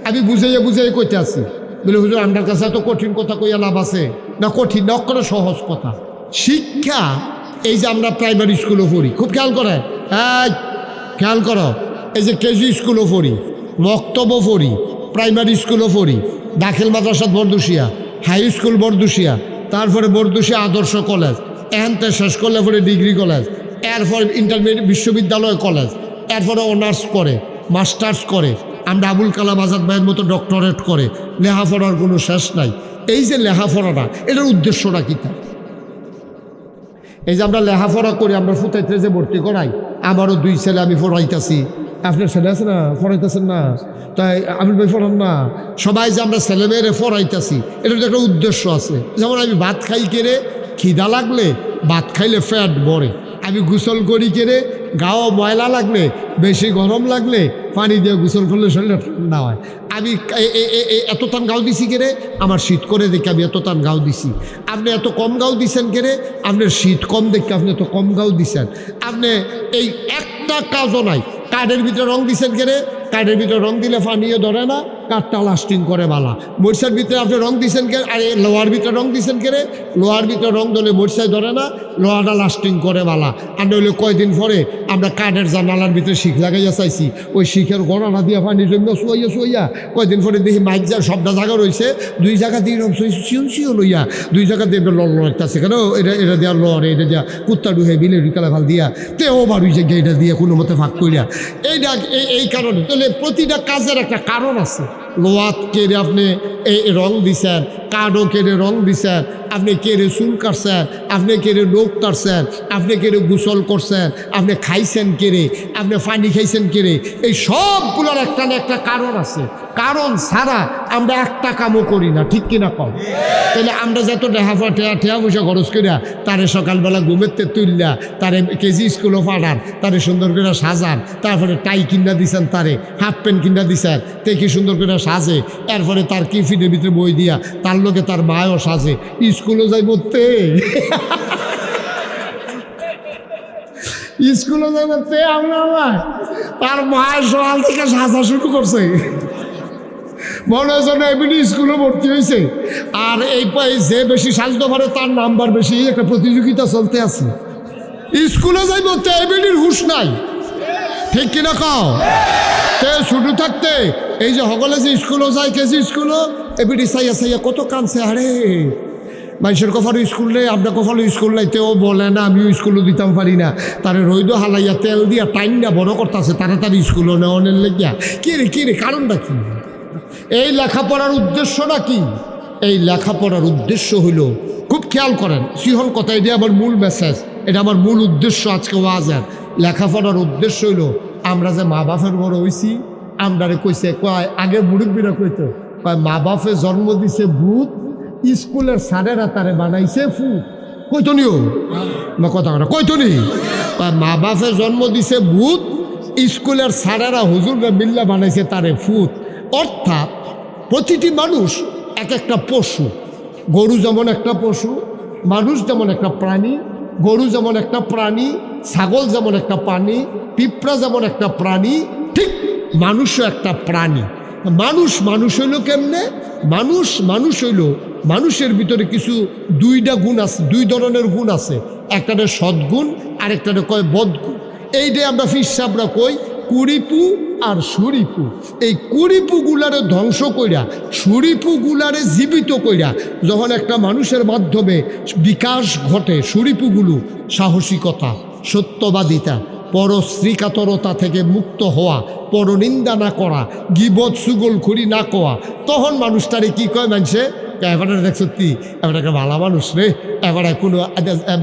আমি বুঝাইয়া কইতে আছি, বলে হুজুর আমার কাছে এত কঠিন কথা কইয়া লাভ আছে না? কঠিন না, করে সহজ কথা। শিক্ষা, এই যে আমরা প্রাইমারি স্কুলে পড়ি, খুব খেয়াল করে, খেয়াল করো, এই যে কেজি স্কুলও পড়ি, মক্তব্য পড়ি, প্রাইমারি স্কুলও পড়ি, দাখিল মাদ্রাসা বরদুশিয়া, হাই স্কুল বরদুশিয়া, তারপরে বরদুশিয়া আদর্শ কলেজ, এখানতে শেষ করলে পরে ডিগ্রি কলেজ, এরপর ইন্টারমিডিয়েট বিশ্ববিদ্যালয় কলেজ, এরপরে অনার্স করে, মাস্টার্স করে, আমরা আবুল কালাম আজাদ ভাইয়ের মতো ডক্টরেট করে, লেখাপড়ার কোনো শেষ নাই। এই যে লেখাপড়াটা, এটার উদ্দেশ্যটা কী? তা এই যে আমরা লেখাপড়া করি, আমরা ফুটাইতে যে ভর্তি করাই, আমারও 2 ছেলে আমি পড়াইতেছি, আপনার ছেলে আছে না, পড়াইতেছেন না, তাই আমি ভাই পড়ান না, সবাই যে আমরা ছেলে মেয়েরে পড়াইতেছি, এটার একটা উদ্দেশ্য আছে। যেমন আমি ভাত খাই কেড়ে, খিদা লাগলে ভাত খাইলে ফ্যাট বড়ে, আমি গোসল করি কেড়ে, গাও ময়লা লাগলে, বেশি গরম লাগলে পানি দিয়ে গোসল করলে শরীরটা ঠান্ডা হয়। আমি এত টান গাও দিছি কেড়ে, আমার শীত করে দেখে আমি এত টান গাও দিছি। আপনি এত কম গাও দিছেন কেড়ে, আপনার শীত কম দেখে আপনি এত কম গাও দিছেন। আপনি এই একটা কাজও নাই, কাঠের ভিতরে রং দিছেন কেড়ে, কাঠের ভিতরে রং দিলে পানিও ধরে না, কাঠটা লাস্টিং করে বালা। মরিচার ভিতরে আপনি রং দিছেন কে, আর লোহার ভিতরে রং দিছেন কেড়ে, লোহার ভিতরে রং দিলে মরিচায় ধরে না, লোহাটা লাস্টিং করে বালা। আর নইলে কয়দিন পরে আমরা কাঠের জানালার ভিতরে শিখ লাগাইয়া চাইছি, ওই শিখের গড়ানা দিয়া পানির জন্য শুয়াইয়া কয়দিন পরে দেখি মাইক যা সবটা জায়গা রয়েছে, 2 জায়গা দিয়ে রং শিও লইয়া 2 জায়গা দিয়ে লড়তেছে কেন, এটা দেওয়া লড়ে, এটা দেওয়া কুত্তা ডুহে বিলে ঢুকালা ভাল দিয়া তেও বাড়ি যে এটা দিয়ে কোনো মতে ফাঁক করিয়া, এইটা এই কারণে। তাহলে প্রতিটা কাজের একটা কারণ আছে। লোহাত কেড়ে আপনি এই রং দিছেন, কাঠও কেড়ে রং দিছেন, আপনি কেড়ে চুল কাটছেন, আপনি কেড়ে নখ কাটছেন, আপনি কেড়ে গোসল করছেন, আপনি খাইছেন কেড়ে, আপনি পানি খাইছেন কেড়ে, এই সবগুলোর একটা না একটা কারণ আছে। কারণ ছাড়া আমরা একটা কামও করি না, ঠিক কিনা কম? তাহলে আমরা যত ঠেয়া পয়সা খরচ করিয়া তারে সকালবেলা ঘুমেতে তুললা, তারে কেজি স্কুলও পাঠান, তারে সুন্দর করে সাজান, তারপরে টাই কিনা দিছেন, তারে হাফ প্যান্ট কিনা দিছেন, তে কি সুন্দর করে সাজে, এরপরে তার টিফিনের ভিতরে বই দিয়া, তার লোকে তার মায়ও সাজে, স্কুলও যাই বলতে স্কুলে যাইতে আমরা তার মায়ের সকাল থেকে সাজা শুরু করছে, মনে হয় যেন এমনি স্কুলে ভর্তি হয়েছে। আর এই যে বেশি সাজতে পারে তার নাম্বার বেশি, একটা প্রতিযোগিতা চলতে আছে। স্কুলে যাইব তে এমনির হুশ নাই, ঠিক কিনা কও? তে শুরু থাকতে এই যে সকলে যে স্কুলও যায়, কেজি স্কুলও এমনি চাইয়া কত কানছে, আরে মানুষের কফারও স্কুল নেই, আপনার কফারও স্কুল নাই, তেও বলে না আমিও স্কুলও দিতাম পারি না, তারে রইদ হালাইয়া তেল দিয়া টাইম না বড় করতেছে, তাড়াতাড়ি স্কুলও নেওয়ানের লেগিয়া। কে রে কারণটা কি? এই লেখাপড়ার উদ্দেশ্যটা কি? এই লেখাপড়ার উদ্দেশ্য হইল, খুব খেয়াল করেন, সিহল কথা, এটা আমার মূল মেসেজ, এটা আমার মূল উদ্দেশ্য আজকে ওয়াজের। লেখাপড়ার উদ্দেশ্য হইল আমরা যে মা বাপের বড় হইছি, আমরারে কইছে কয় আগে মুরব্বীরা কইতো কয় মা বাপে জন্ম দিছে ভূত, স্কুলের স্যারেরা তারে বানাইছে ফুট। কইতো নিও না কথা কথা কইতো নি, মা বাপে জন্ম দিছে ভূত, স্কুলের স্যারেরা হুজুররা মিল্লা বানাইছে তারে ফুট। অর্থাৎ প্রতিটি মানুষ এক একটা পশু। গরু যেমন একটা পশু, মানুষ যেমন একটা প্রাণী, গরু যেমন একটা প্রাণী, ছাগল যেমন একটা প্রাণী, পিঁপড়া যেমন একটা প্রাণী, ঠিক মানুষও একটা প্রাণী। মানুষ হইল কেমনে? মানুষ হইল মানুষের ভিতরে কিছু দুইটা গুণ আছে, দুই ধরনের গুণ আছে। একটারে সদ্গুণ আর একটারে কয় বদগুণ। এইটাই আমরা ফিসাবরা কই কুড়িপু আর সুরিপু। এই কুড়িপুগুলারে ধ্বংস কইরা সুরিপুগুলারে জীবিত কইরা যখন একটা মানুষের মাধ্যমে বিকাশ ঘটে, সুরিপুগুলো সাহসিকতা, সত্যবাদিতা, পরশ্রীকাতরতা থেকে মুক্ত হওয়া, পরনিন্দা না করা, গিবত সুগলখুরি না করা, তখন মানুষটারে কি কয় মানুষে এবারে দেখ সত্যি এবার একটা ভালো মানুষ রে, এবারে কোনো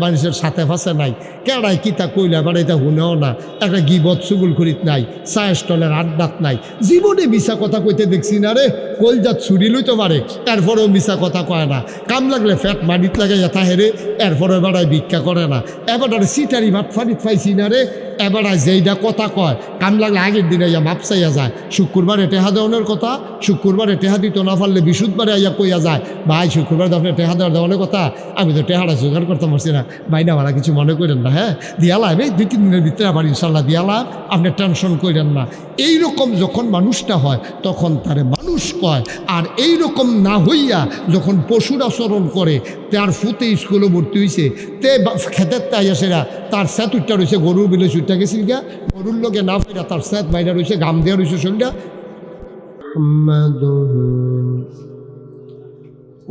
মানুষের সাথে ফাঁসে নাই, কেড়াই কিতা কইলে এবার এটা শুনেও না, একটা গিবত সুগলখুরিত নাই, চায়ের স্টলের আড্ডাত নাই, জীবনে মিশা কথা কইতে দেখছি না রে। কলজাত ছুরি লইতে পারে, এরপরেও মিশা কথা কয় না, কাম লাগলে ফ্যাট মাটিত লাগে যথা হেরে, এরপরে এবারে ভিক্ষা করে না, এবারে সিটারি ভাত ফানিত পাইছি না রে। এবারে যেইটা কথা কয় কাম লাগলে আগের দিনে ইয়া মাপ চাইয়া যায়, শুক্রবারে টেহা দেওয়ানোর কথা, শুক্রবারে টেহা দিত না পারলে বিশুদ্ধবারে আইয়া কইয়া যায় ভাই শুক্রবার তো আপনার টেহা দেওয়ানোর কথা, আমি তো টেহাটা জোগাড় করতে পারছি না, ভাই না ভাড়া কিছু মনে করেন না, হ্যাঁ দিয়ালাম এই 2-3 দিনের ভিতরে আবার ইনশাল্লাহ দিয়ালাম, আপনি টেনশন করেন না। এইরকম যখন মানুষটা হয় তখন তারে মানুষ কয়। আর এই রকম না হইয়া যখন পশুর আচরণ করে, তার ফুতে স্কুলে ভর্তি হয়েছে, তে খেতের তাইয়া সেরা তার স্যাত উঠটা রয়েছে, গরুর বিলে সুটটা গেছিল গা, গরুর লোকে না ফেরা তার স্যাত বাইরা রয়েছে, গাম দেওয়া রয়েছে শরীরটা।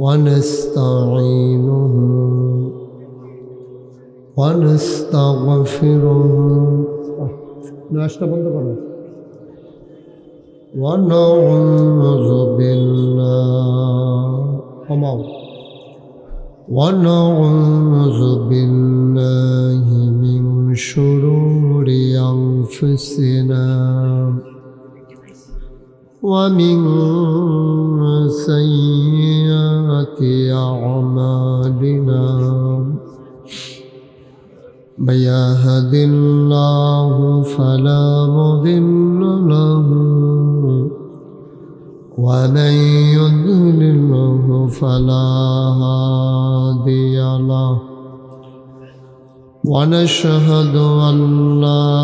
ونستعينه ونستغفره বন্ধ করো। ونعوذ بالله من شرور أنفسنا ومن سيئات أعمالنا، من يهد الله فلا مضل له ومن يضلله فلا هادي له، ونشهد أن لا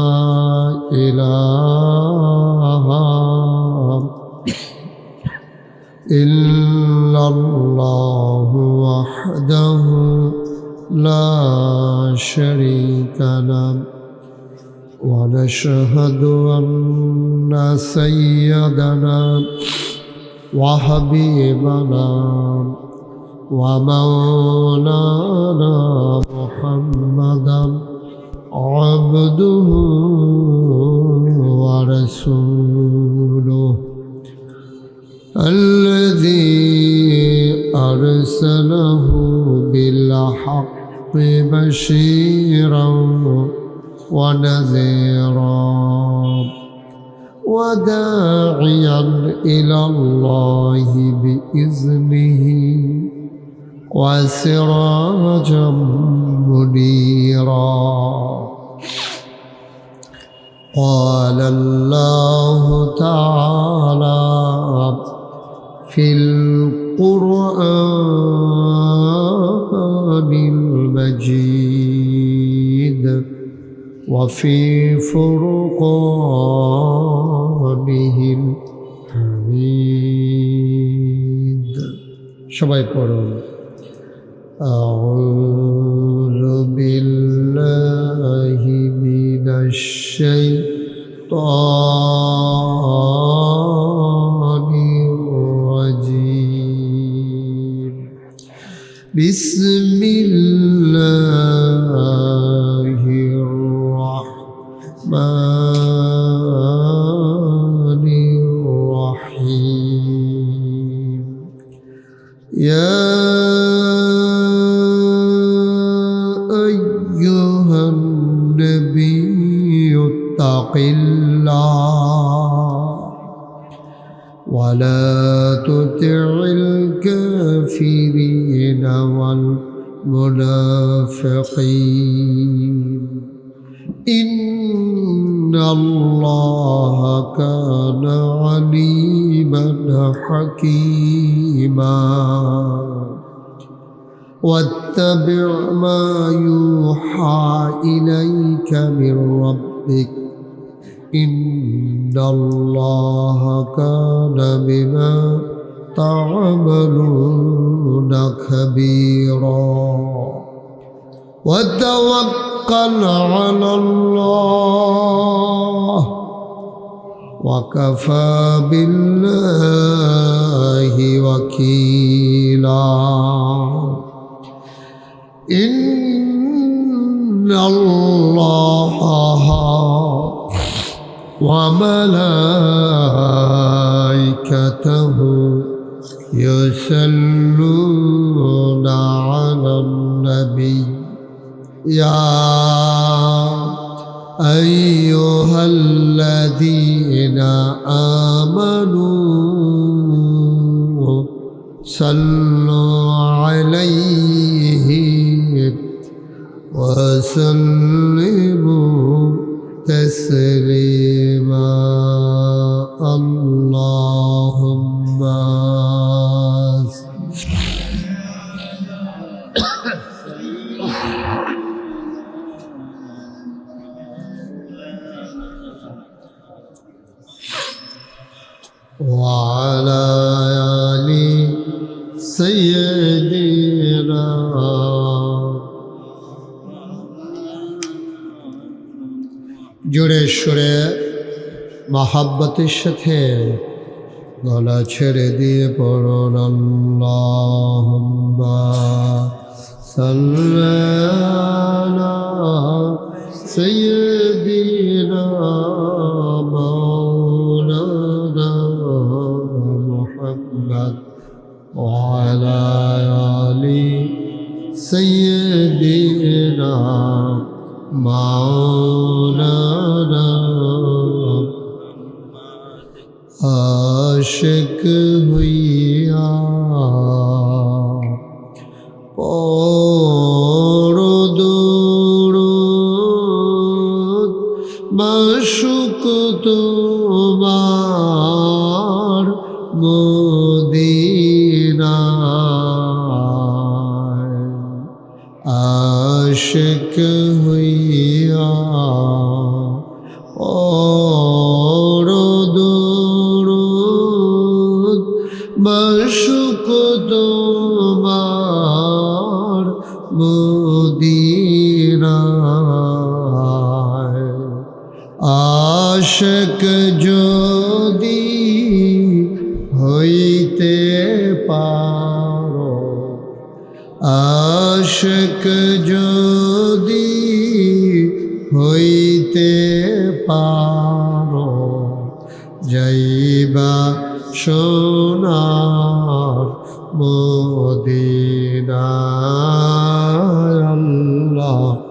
إله إلا الله وحده لا شريك له، ونشهد أن سيدنا وحبيبنا ومولانا محمدا عبده ورسوله الذي أرسله بالحق بشيرا ونذيرا وداعيا إلى الله بإذنه وسراجا منيرا. قال الله تعالى في القرآن المجيد وفي فرقانه الحميد. সবাই পড়ুন أعوذ بالله من الشيطان الرجيم. بسم الله الرحمن الرحيم. يا أيها النبي اتق الله ولا تطع الكافرين والمنافقين إن الله كان عليما حكيما واتبع ما يوحى إليك من ربك إن الله كان بما تعملون خبيرا وتوكل على الله وكفى بالله وكيلا إن الله وملائكته يصلون على النبي يا أيها الذين آمنوا صلوا عليه وسلموا تسليما اللهم وعلى آل سيدنا জোরে সুরে মহাব্বতের সাথে গলা ছেড়ে দিয়ে পড়ুন আল্লাহুম্মা সাল্লি আলা সাইয়্যিদিনা মাওলানা মুহাম্মদ ওয়া আলা আলি সাইয়্যিদিনা মাওলানা আশিক হইয়া পড়ো দুরূদ মাশুক তোমার মদিনায় আশিক হইয়া পড়ো দুরূদ মাশুক তোমার মদিনায় আশিক যদি হইতে পারো আশিক যদি হইতে পারো যাইবা সোনার মদিনায় আল্লাহুম্মা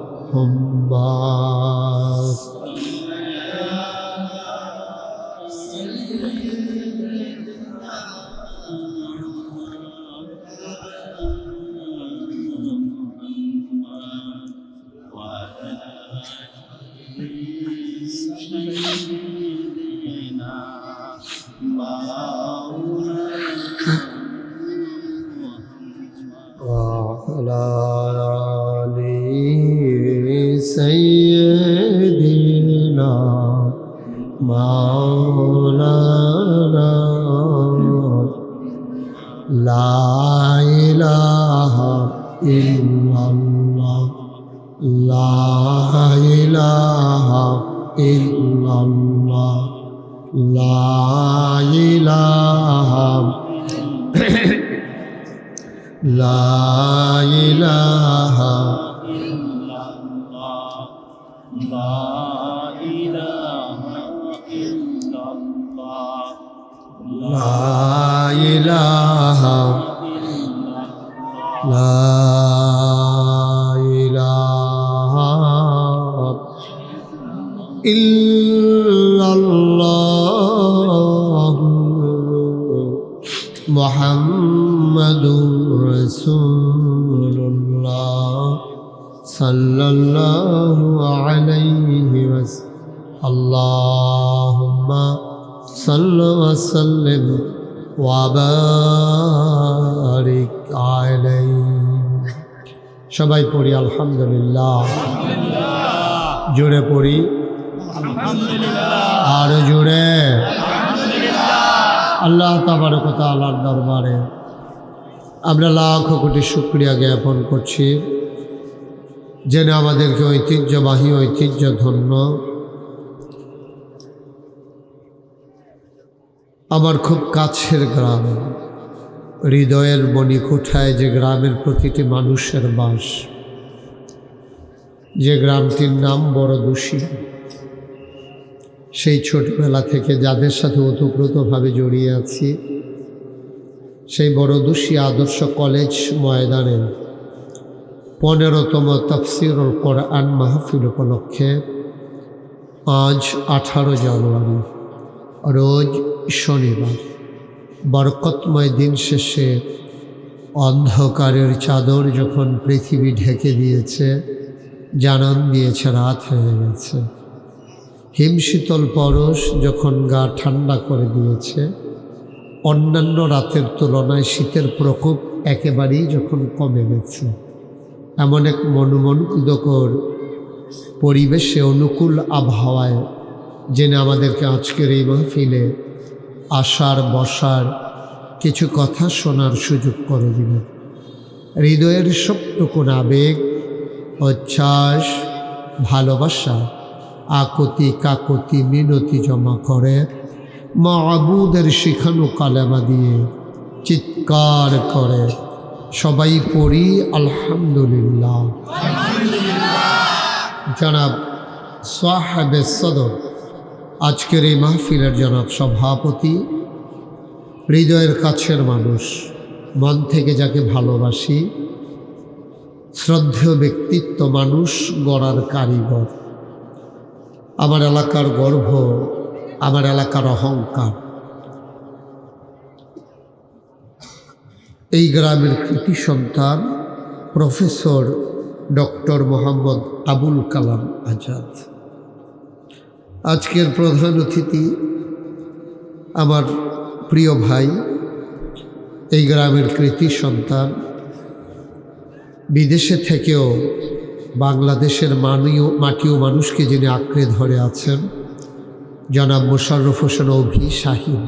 وعلى آل سيدنا مولانا لا إله إلا الله لا إله إلا الله لا إله لا إله إلا الله لا إله إلا الله لا إله لا إله إلا الله মুহাম্মাদুর রাসূলুল্লাহ সাল্লাল্লাহু আলাইহি ওয়াসাল্লাম। আল্লাহুম্মা সাল্লি ওয়া সাল্লিম ওয়া বারিক আলাইহি। সবাই পড়ি আলহামদুলিল্লাহ। জোরে পড়ি আলহামদুলিল্লাহ। আর জোরে আল্লাহ তাবারক ওয়া তাআলার দরবারে আমরা লাখ কোটি শুকরিয়া জ্ঞাপন করছি, যেন আমাদেরকে ঐতিহ্যবাহী ঐতিহ্যধন্য আমার খুব কাছের গ্রাম, হৃদয়ের মণিকোঠায় যে গ্রামের প্রতিটি মানুষের বাস, যে গ্রামটির নাম বড়দুশি, সেই ছোটবেলা থেকে যাদের সাথে ওতপ্রোতভাবে জড়িয়ে আছি, সেই বড়দুশি আদর্শ কলেজ ময়দানে 15তম তাফসীরুল কোরআন মাহফিল উপলক্ষে আজ 18 জানুয়ারি রোজ শনিবার বরকতময় দিন শেষে অন্ধকারের চাদর যখন পৃথিবী ঢেকে দিয়েছে, জানান দিয়েছে রাত হয়ে গেছে, হিমশীতল পরশ যখন গা ঠান্ডা করে দিয়েছে, অন্যান্য রাতের তুলনায় শীতের প্রকোপ একেবারেই যখন কমে গেছে, এমন এক মনোমুগ্ধকর পরিবেশে অনুকূল আবহাওয়ায় জেনে আমাদেরকে আজকের এই মাহফিলে আসার বসার কিছু কথা শোনার সুযোগ করে দিলেন। হৃদয়ের সবটুকুন আবেগ, উচ্ছ্বাস, ভালোবাসা, আকুতি কাকুতি মিনতি জমা করে মাবুদের শিখানো কালেমা দিয়ে চিৎকার করে সবাই পড়ি আলহামদুলিল্লাহ। জনাব সাহেবে সদর, আজকের এই মাহফিলের জনাব সভাপতি, হৃদয়ের কাছের মানুষ, মন থেকে যাকে ভালোবাসি, শ্রদ্ধেয় ব্যক্তিত্ব, মানুষ গড়ার কারিগর, আমার এলাকার গর্ব, আমার এলাকার অহংকার, এই গ্রামের কৃতি সন্তান প্রফেসর ডক্টর মোহাম্মদ আবুল কালাম আজাদ। আজকের প্রধান অতিথি আমার প্রিয় ভাই, এই গ্রামের কৃতি সন্তান, বিদেশে থেকেও বাংলাদেশের মাটি ও মানুষকে যিনি আঁকড়ে ধরে আছেন, জনাব মোশাররফ হোসেন অভি শাহীন।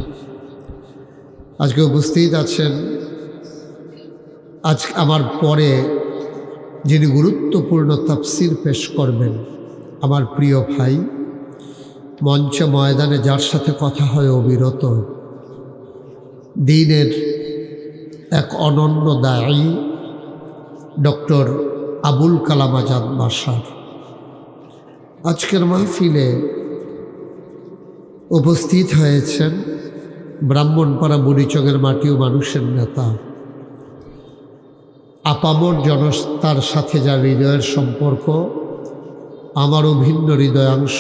আজকে উপস্থিত আছেন। আজ আমার পরে যিনি গুরুত্বপূর্ণ তাফসির পেশ করবেন, আমার প্রিয় ভাই, মঞ্চ ময়দানে যার সাথে কথা হয় অবিরত, দ্বীনের এক অনন্য দায়ী ডক্টর আবুল কালাম আজাদ বাসার। আজকের মাহফিলে উপস্থিত হয়েছেন ব্রাহ্মণপাড়া বুড়িচকের মাটি ও মানুষের নেতা, আপামর জনতার সাথে যার হৃদয়ের সম্পর্ক আমারও ভিন্ন হৃদয়াংশ,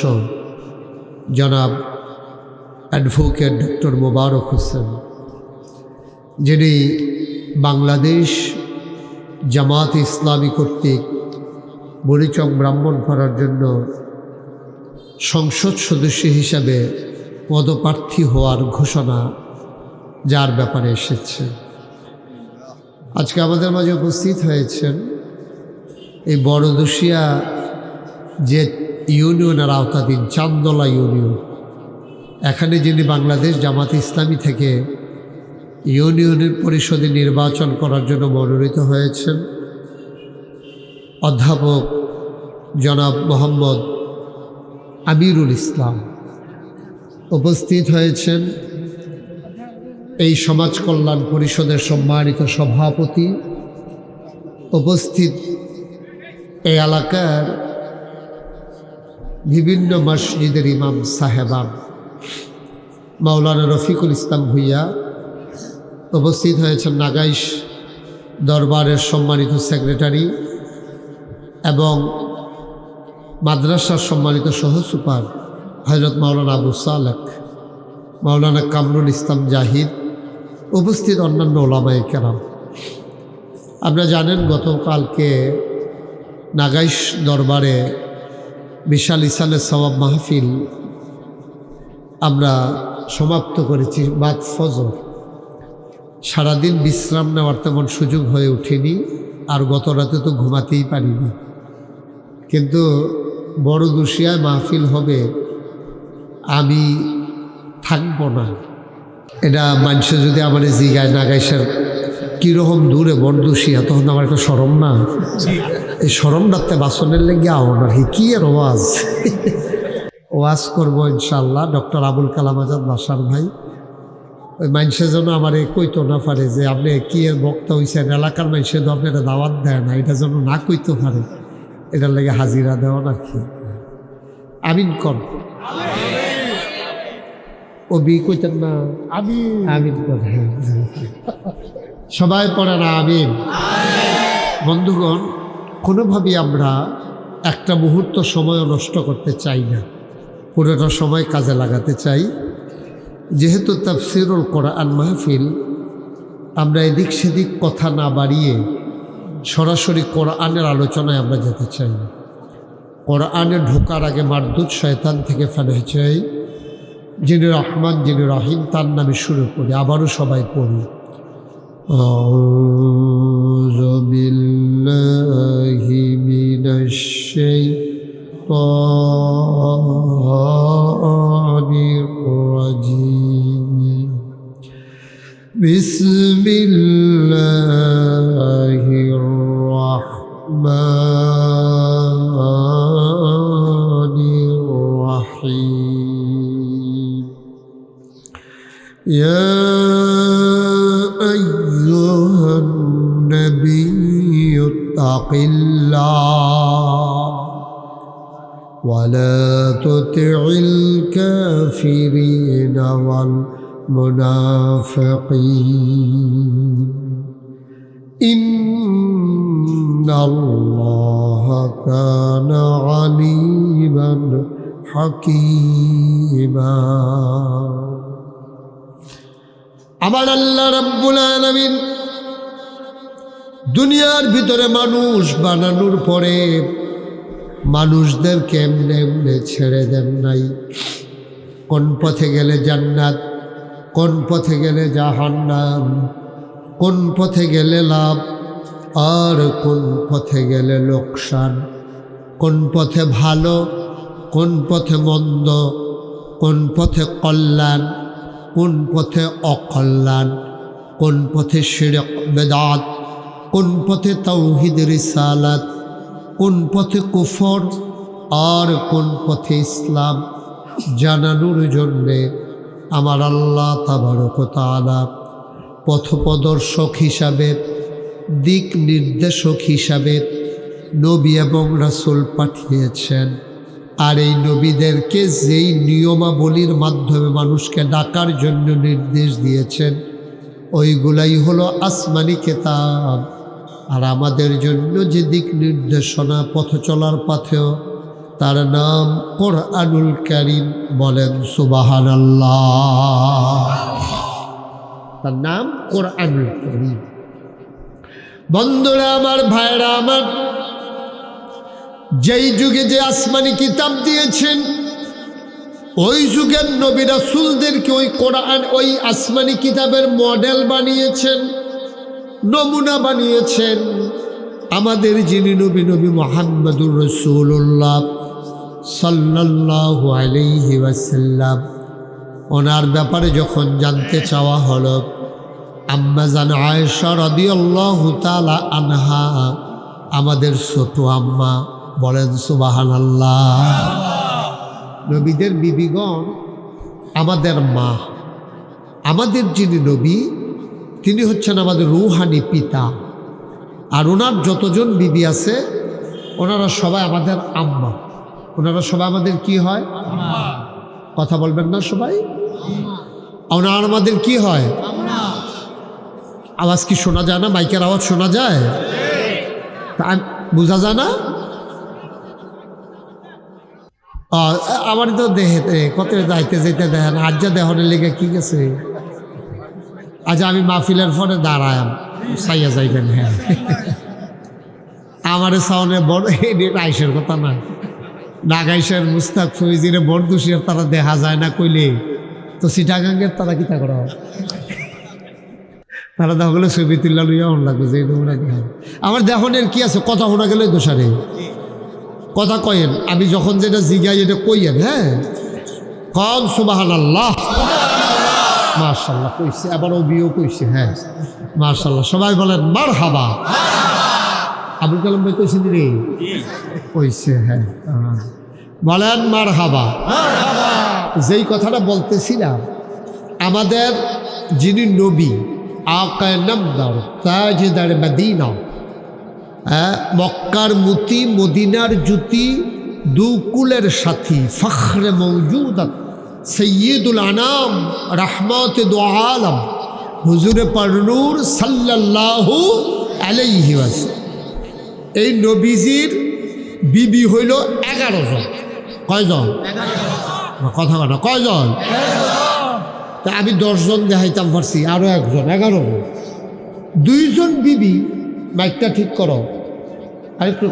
জনাব অ্যাডভোকেট ডক্টর মোবারক হোসেন, যিনি বাংলাদেশ জামাত ইসলামী কর্তৃক বুড়িচক ব্রাহ্মণপাড়ার জন্য সংসদ সদস্য হিসাবে পদপ্রার্থী হওয়ার ঘোষণা যার ব্যাপারে এসেছে। আজকে আমাদের মাঝে উপস্থিত হয়েছেন এই বড়দুশিয়া যে ইউনিয়নের আওতাধীন চান্দলা ইউনিয়ন, এখানে যিনি বাংলাদেশ জামাত ইসলামী থেকে ইউনিয়নের পরিষদে নির্বাচন করার জন্য মনোনীত হয়েছেন, অধ্যাপক জনাব মোহাম্মদ আমিরুল ইসলাম। উপস্থিত হয়েছেন এই সমাজ কল্যাণ পরিষদের সম্মানিত সভাপতি, উপস্থিত এই এলাকার বিভিন্ন মসজিদের ইমাম সাহেবান, মাওলানা রফিকুল ইসলাম ভুইয়া। উপস্থিত হয়েছেন নাগাইশ দরবারের সম্মানিত সেক্রেটারি এবং মাদ্রাসার সম্মানিত সহসুপার হযরত মাওলানা আবু সালেক, মাওলানা কামরুল ইসলাম জাহিদ, উপস্থিত অন্যান্য ওলামায়ে কেরাম, আপনারা জানেন গতকালকে নাগাইশ দরবারে বিশাল ইসালের সওয়াব মাহফিল আমরা সমাপ্ত করেছি বাদ ফজর। সারাদিন বিশ্রাম নেওয়ার তেমন সুযোগ হয়ে ওঠেনি, আর গত রাতে তো ঘুমাতেই পারিনি। কিন্তু বড় দুশিয়ায় মাহফিল হবে, আমি থাকবো না। এটা মানুষে যদি আমার জিগায় নাগাইশের কীরকম দূরে বরদুশিয়া, তখন আমার একটা সরম না, এই সরম ডাকতে বাসনের লেগে আও না কি আর ওয়াজ করবো ইনশাল্লাহ। ডক্টর আবুল কালাম আজাদ বাসার ভাই, ওই মানুষের জন্য আমার কইতো না পারে যে আপনি কি এর বক্তা হয়েছেন, এলাকার মানুষের তো আপনার দাওয়াত দেয় না, এটা যেন না কইতে পারে, এটার লেগে হাজিরা দেওয়া না কি। আমিন কর, ও বি কইতেন না, আমিন কর, সবাই পড়ে না আমিন। বন্ধুগণ, কোনোভাবেই আমরা একটা মুহূর্ত সময়ও নষ্ট করতে চাই না, পুরোটা সময় কাজে লাগাতে চাই। যেহেতু তাফসিরুল কোরআন মাহফিল, আমরা এদিক সেদিক কথা না বাড়িয়ে সরাসরি কোরআনের আলোচনায় আমরা যেতে চাই। কোরআনে ঢোকার আগে মারদুদ শয়তান থেকে ফানাহ চাই। যিনি রহমান, যিনি রহিম, তার নামে শুরু করি, আবারও সবাই পড়ি। আউযু বিল্লাহি মিনাশ শাইতানির রাজিম। বিসমিল্লাহির রাহমানির রাহিম। ইয়া আইয়ুহান নাবিয়্যু তাকিল্লাহ ওয়া লা তুতি'ল কাফিরিনা ওয়াল মুনাফিকিন ইন্নাল্লাহা কানা আলিমান হাকীমা। আমার আল্লাহ রাব্বুল আলামিন দুনিয়ার ভিতরে মানুষ বানানোর পরে মানুষদেরকে এমনি এমনি ছেড়ে দেন নাই। কোন পথে গেলে জান্নাত, কোন পথে গেলে জাহান্নাম, কোন পথে গেলে লাভ আর কোন পথে গেলে লোকসান, কোন পথে ভালো, কোন পথে মন্দ, কোন পথে কল্যাণ, কোন পথে অকল্যাণ, কোন পথে শিরক বেদাত, কোন পথে তাওহীদ রিসালাত, কোন পথে কুফর আর কোন পথে ইসলাম জানানোর জন্যে আমার আল্লাহ তাবারক ওয়া তাআলা পথপ্রদর্শক হিসাবে, দিক নির্দেশক হিসাবে নবী এবং রাসূল পাঠিয়েছেন। আর এই নবীদেরকে যেই নিয়মাবলীর মাধ্যমে মানুষকে ডাকার জন্য নির্দেশ দিয়েছেন, ওইগুলাই হলো আসমানি কিতাব। আর আমাদের জন্য যে দিক নির্দেশনা পথ চলার পথেও, তার নাম কোরআনুল কারীম। বলেন সুবহানাল্লাহ। তার নাম কোরআনুল কারীম। বন্ধুরা আমার, ভাইরা আমার, যেই যুগে যে আসমানি কিতাব দিয়েছেন, ওই যুগের নবী রাসূলদেরকে ওই কোরআন, ওই আসমানি কিতাবের মডেল বানিয়েছেন, নমুনা বানিয়েছেন। আমাদের যিনি নবী, নবী মুহাম্মদুর রাসূলুল্লাহ সাল্লাল্লাহু আলাইহি ওয়াসাল্লাম, ওনার ব্যাপারে যখন জানতে চাওয়া হলো, আম্মা জান আয়েশা রাদিয়াল্লাহু তাআলা আনহা, আমাদের ছোট আম্মা, বলেন সুবহানাল্লাহ। নবীদের বিবিগণ আমাদের মা। আমাদের যিনি নবী, তিনি হচ্ছেন আমাদের রূহানি পিতা। আর ওনার যতজন বিবি আছে, ওনারা সবাই আমাদের আম্মা। ওনারা সবাই আমাদের কি হয়? কথা বলবেন না সবাই? ওনারা আমাদের কি হয়? আওয়াজ কি শোনা যায় না? মাইকের আওয়াজ শোনা যায়? বোঝা যায় না? আমার তো দেহে কত যাইতে যেতে দেখেন, আজ্জা দেহনের লেগে কি গেছে, আজ আমি মাহফিলের পরে দাঁড়ায় সাইয়া যাইবেন। হ্যাঁ, আমার সাউনে বড় আইসের কথা না, নাগাইশের মুস্তাক ফৈজিরে বড় দোষীর তারা দেখা যায় না কইলে তো সিটাগাঙ্গের তারা কিতা করা হয়, তারা দেখলে ছবি তুল্লা লইয়া অন লাগবে যে আমার দেখনের কি আছে, কথা শোনা গেলে দোষারে কথা কয়েন। আমি যখন যেটা জিগাই এটা কইয়েন। হ্যাঁ, কম সুবহানাল্লাহ, মাশাআল্লাহ কইছে, আবার বিও কইছে। হ্যাঁ মাশাআল্লাহ, সবাই বলেন মারহাবা। আবুল কালাম ভাই কইছেন রে, কইছে। হ্যাঁ বলেন মারহাবা। যেই কথাটা বলতেছিলাম, আমাদের যিনি নবী আকা নামদার তাজদার মদিনা, মক্কার মুতি মদিনার জুতি দুকুলের সাথী ফখরে মৌজুদাত সৈয়দুল আনাম রহমত দু আলম হুজুরে পারনূর সাল্লাল্লাহু আলাইহি ওয়াসাল্লাম, এই নবীজির বিবি হইল 11 জন। কয়জন? কথা বলা কয়জন? তা আমি 10 জন দেখাইতাম পারছি, আরো একজন 11 জন। 2 জন বিবি, মাইকটা ঠিক করো, আরেকটু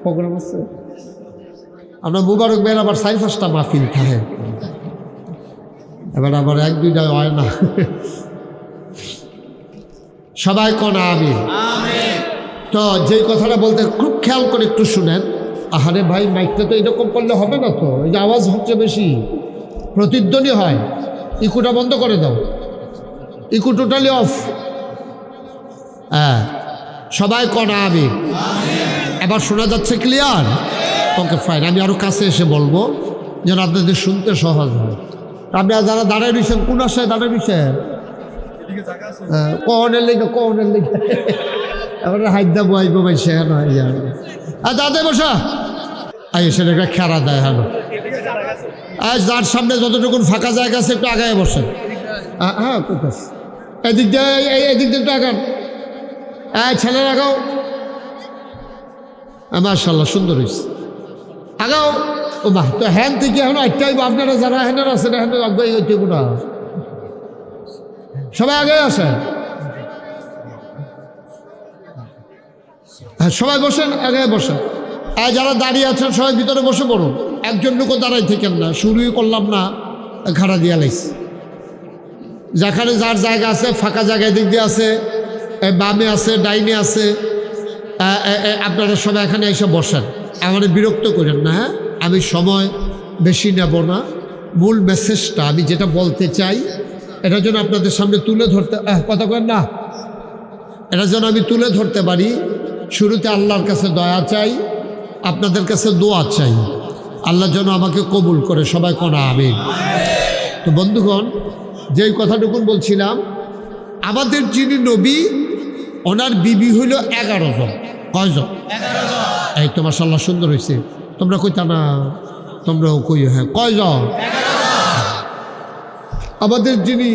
প্রোগ্রাম আছে। আমরা মুবারক বের আবার 4-5টা মাহফিল থাকে, এবার আবার 1-2টা হয় না। সবাই কোন আমিন। তো যেই কথাটা বলতে খুব খেয়াল করে একটু শুনেন। আহারে ভাই, মাইকটা তো এরকম করলে হবে না তো, এই যে আওয়াজ হচ্ছে বেশি, প্রতিধ্বনি হয়। ইকুটা বন্ধ করে দাও, ইকু টোটালি অফ। হ্যাঁ, সবাই কোন আমিন। এবার শোনা যাচ্ছে ক্লিয়ার? Okay fine. আমি আরো কাছে এসে বলবো যেন আপনাদের শুনতে সহজ হয়। আপনারা যারা দাঁড়ায় রয়েছেন, কোন আশায় দাঁড়ায় রয়েছেন? কনের লেগে এবার হাইদা বইব ভাই, সে নয় আর দাদা বসা আই এসে একটা খেলা দেয়। হ্যাঁ, আজ যার সামনে যতটুকু ফাঁকা জায়গা আছে একটু আগায় বসেন। হ্যাঁ কোথায়? এদিক দিয়ে, এদিক দিয়ে একটু আগান। ছেলে আগাও। মাশাআল্লাহ সুন্দর হয়েছে, আগাও। ও বাহ, তো হ্যান থেকে এখন একটাই আপনারা যারা হ্যানের আছেন, হ্যান আগাই হইতে গুণা, সবাই আগে আসে। হ্যাঁ সবাই বসেন, আগে বসেন। যারা দাঁড়িয়ে আছেন সবাই ভিতরে বসে পড়ুন, একজন লোকও দাঁড়াই থেকেন না। শুরুই করলাম না, ঘাড়া দিয়া লাইছি। যেখানে যার জায়গা আছে, ফাঁকা জায়গায় দিক দিয়ে আছে, বামে আছে, ডাইনে আছে, আপনারা সবাই এখানে এসে বসেন। আমার বিরক্ত করেন না। হ্যাঁ, আমি সময় বেশি নেব না। মূল মেসেজটা আমি যেটা বলতে চাই, এটা যেন আপনাদের সামনে তুলে ধরতে, কথা করেন না, এটা যেন আমি তুলে ধরতে পারি। শুরুতে আল্লাহর কাছে দয়া চাই, আপনাদের কাছে দোয়া চাই, আল্লাহ যেন আমাকে কবুল করে। সবাই কোন আমিন। তো বন্ধুগণ, যেই কথাটুকুন বলছিলাম, আমাদের যিনি নবী, ওনার বিবি হইল 11 জন। কয়জন? 11 জন। এই তো মাশাআল্লাহ সুন্দর হয়েছে। তোমরা কইতা না? তোমরাও কই। হ্যাঁ, কয়জন? 11 জন। আমাদের যিনি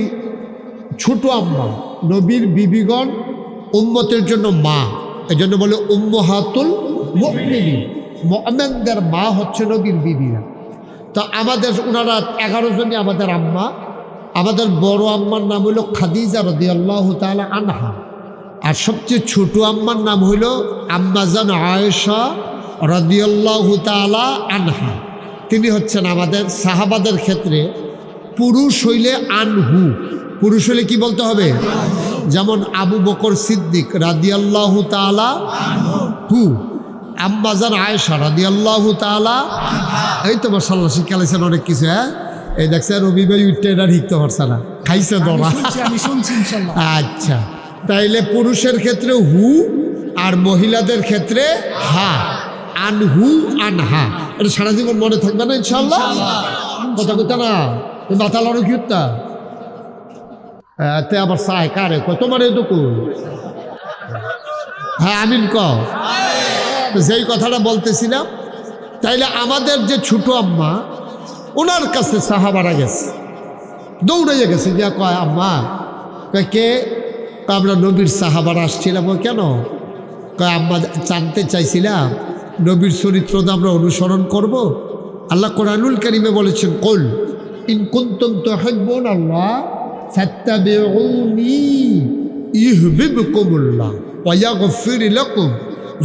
ছোট আম্মা, নবীর বিবিগণ উম্মতের জন্য মা, এই জন্য বলে উম্মাহাতুল মুমিনিন, মুমিনদের মা হচ্ছে নবীর বিবিরা। তো আমাদের ওনারা 11 জনই আমাদের আম্মা। আমাদের বড় আম্মার নাম হইল খাদিজা রাদিয়াল্লাহু তাআলা আনহা, আর সবচেয়ে ছোট আম্মার নাম হইল আম্মাজান আয়েশা রাদিয়াল্লাহু তাআলা আনহা। তিনি হচ্ছেন আমাদের সাহাবাদের ক্ষেত্রে পুরুষ হইলে আনহু, পুরুষ হইলে কি বলতে হবে? যেমন আবু বকর সিদ্দিক রাদিয়াল্লাহু তাআলা আনহু, আম্মাজান আয়েশা রাদিয়াল্লাহু তাআলা। এই তো মাশাআল্লাহ শিখালেছেন অনেক কিছু। হ্যাঁ, এই দেখছেন রবি ভাই উঠতে এটা শিখতে পারছে না, খাইছে ধরা। আচ্ছা, তাইলে পুরুষের ক্ষেত্রে হু, আর মহিলাদের ক্ষেত্রে হা। আনহু আনহা, এটা সারা জীবন মনে থাকবে না ইনশাআল্লাহ। কথা কথা না, মাথা লড়ো কি উঠতা তে আবার চায় কারে কয় তোমার এই দুকু। হ্যাঁ আমিন ক। যেই কথাটা বলতেছিলাম, তাইলে আমাদের যে ছোট আম্মা, ওনার কাছে সাহাবারা গেছে, দৌড়াইয়া গেছে, যে কয় আম্মা, কয় কে? আমরা নবীর সাহাবারা আসছিলাম। ও কেন? কয় আম্মা জানতে চাইছিলাম নবীর চরিত্র তো আমরা অনুসরণ করব। আল্লাহ কোরআনুল কারীমে বলেছেন, কুল ইন কুনতুম তুহিব্বুনাল্লাহ ফাত্তাবিউনি ইউহিব্বুকুমুল্লাহ ওয়া ইয়াগফির লাকুম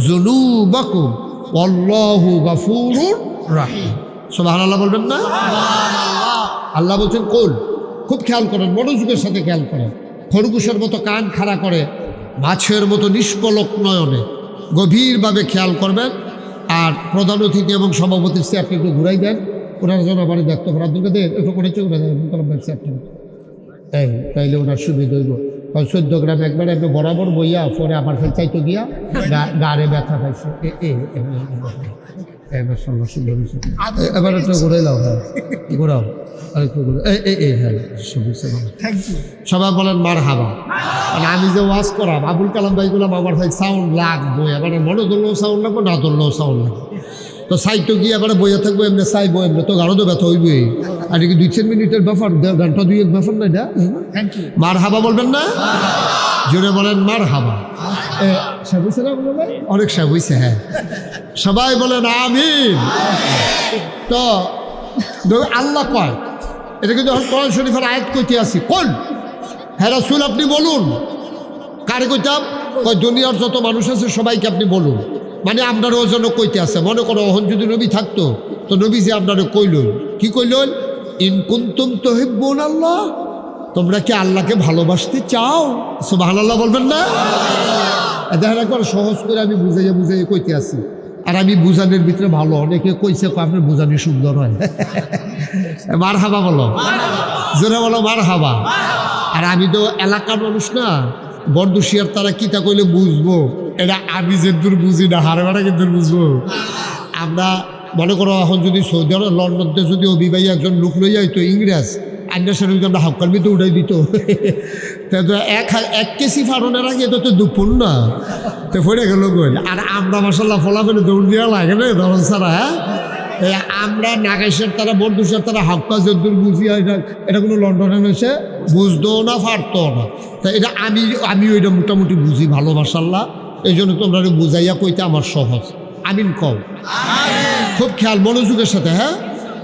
যুনুবাকুম ওয়াল্লাহু গফুরুর রাহিম। সুবহানাল্লাহ বলবেন না? আল্লাহ বলছেন কুল। খুব খেয়াল করেন, মনোযোগের সাথে খেয়াল করেন। খরগোশের মতো কান খাড়া করে, মাছের মতো নিষ্পলক নয়নে গভীরভাবে খেয়াল করবেন। আর প্রধান অতিথি এবং সভাপতির চেয়ারটা একটু ঘুরাই দেন, ওনার জন্য আমার দেখতে পারেন। আপনাকে দেন একটু করে ঘুরে দেন চেয়ারটা, তাইলে ওনার সুবিধা হইব। 14 গ্রাম একবার একটু বরাবর বইয়া পরে আমার ফের চাইতে গিয়া গাড়ে ব্যথা পাইছে। এবার একটু ঘুরে লাও, হ্যাঁ ঘোরাও, আরেকটু ঘুরে হ্যাঁ। সবাই বলেন মার হাবা। মানে আমি যে ওয়াজ করাম আবুল কালাম ভাই বললাম আমার ভাই সাউন্ড লাগবো, এবার মনে ধরলেও সাউন্ড লাগবো, না ধরলেও সাউন্ড লাগবে। তো সাইটো গিয়ে এবারে বইয়া থাকবো, এমনি চাইবো, এমনি তো গাঢ় তো ব্যথা হইবে। আর কি 2-3 মিনিটের ব্যাপার, 1.5 ঘন্টা 2 ব্যাপার না এটা। মার হাবা বলবেন না? জোরে বলেন মার হাবা। অনেক সব হয়েছে, হ্যাঁ সবাই বলেন আমিন। তো আল্লাহ কয়, এটা কিন্তু যখন কোরআন শরীফের আয়াত কইতে আসি, কোন হ্যাঁ রাসূল আপনি বলুন। কারে কইতাম? কয় দুনিয়ার যত মানুষ আছে সবাইকে আপনি বলুন। মানে আপনারও জন্য কইতে আছে। মনে করো ওহন যদি নবী থাকতো তো নবী যে আপনারও কইলন, কি কইলন? ইন কুনতুম তুহিব্বুনাল্লাহ, তোমরা কি আল্লাহকে ভালোবাসতে চাও? সুবহানাল্লাহ বলবেন না? দেখা একবার সহজ করে আমি বুঝাইয়া কইতে আসি। আর আমি বুঝানোর ভিতরে ভালো, অনেকে কইছে আপনার বুঝানি সুন্দর হয়। মার হাবা বলো, জোরে বলো মার হাবা। আর আমি তো এলাকার মানুষ না, বরদুশিয়ার তারা কিতা কইলে বুঝবো, এটা আমি যে দূর বুঝি না, হারে বাড়া কিন্তু বুঝবো। আমরা মনে করো এখন যদি সৌদি আরব লন্ডনতে যদি অভিবাহী একজন লোক লইয়া হইতো ইংরেজ, আইনার সাথে যদি আমরা হাক্কালমিতে উঠাই দিত, তো এক কেসি ফাড়নের আগে তো দুপুর না, তো ফেরে গেল গইল। আর আমরা মাসাল্লাহ ফলাফেলে দৌড় দেওয়া লাগে না ধরন ছাড়া। হ্যাঁ আমরা নাগাইশের তারা বরদুশের তারা হাক্কা যদ্দুর বুঝি, এটা কোনো লন্ডনে এসে বুঝতেও না পারতও না। তা এটা আমি ওইটা মোটামুটি বুঝি ভালো মাসাল্লাহ। এই জন্য তোমরা বুঝাইয়া কইতে আমার সহজ। আমিন কও, খুব খেয়াল মনোযোগের সাথে। হ্যাঁ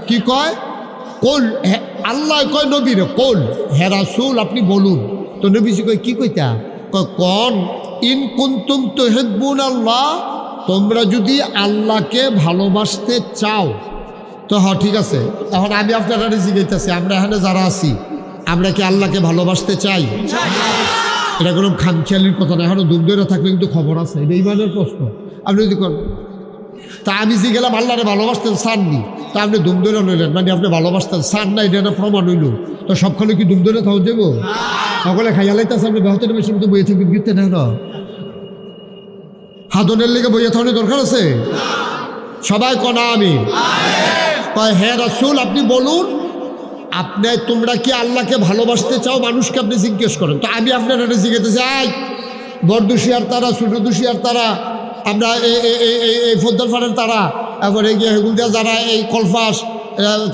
কি কয়? কোল। আল্লাহ কয় নবীরে কোল, হে রাসূল আপনি বলুন। তো নবীজি কয় কি কইতা? কয় কোন ইন কুনতুম তুহিব্বুনাল্লাহ, তোমরা যদি আল্লাহকে ভালোবাসতে চাও তো হ্যাঁ ঠিক আছে। এখন আমি আপনারা জিজ্ঞাসা, আমরা এখানে যারা আছি আমরা কি আল্লাহকে ভালোবাসতে চাই? এটা কোনো খামখেয়ালির কথা না, এখনো দুধ ধরে থাকলে কিন্তু খবর আছে। এটা ইমানের প্রশ্ন। আপনি যদি করেন তা আমি যে গেলাম আল্লাহরে ভালোবাসতেন চাননি, তা আপনি দুম ধরে লইলেন, মানে আপনি ভালোবাসতেন চান না, এটা একটা প্রমাণ হইল। তো সবখানে কি দুম ধরে থাকুন যাবো? সকলে খাইয়া লাইতেছে, আপনি বেহতের বেশি মতো বইয়ে থাকবেন গিরতে না না হাতনের লেগে বইয়ে থাকার দরকার আছে? সবাই কনা আমি কয় হে রাসূল আপনি বলুন, আপনি তোমরা কি আল্লাহকে ভালোবাসতে চাও? মানুষকে আপনি জিজ্ঞেস করেন। তো আমি আপনারা জিজ্ঞেস চাই, বরদুশিয়ার তারা, ছোটদুশিয়ার তারা, আমরা এই ফদ্দরপাড়ের তারা, তারপরে গিয়ে হেগুলদিয়া যারা, এই কলফাস,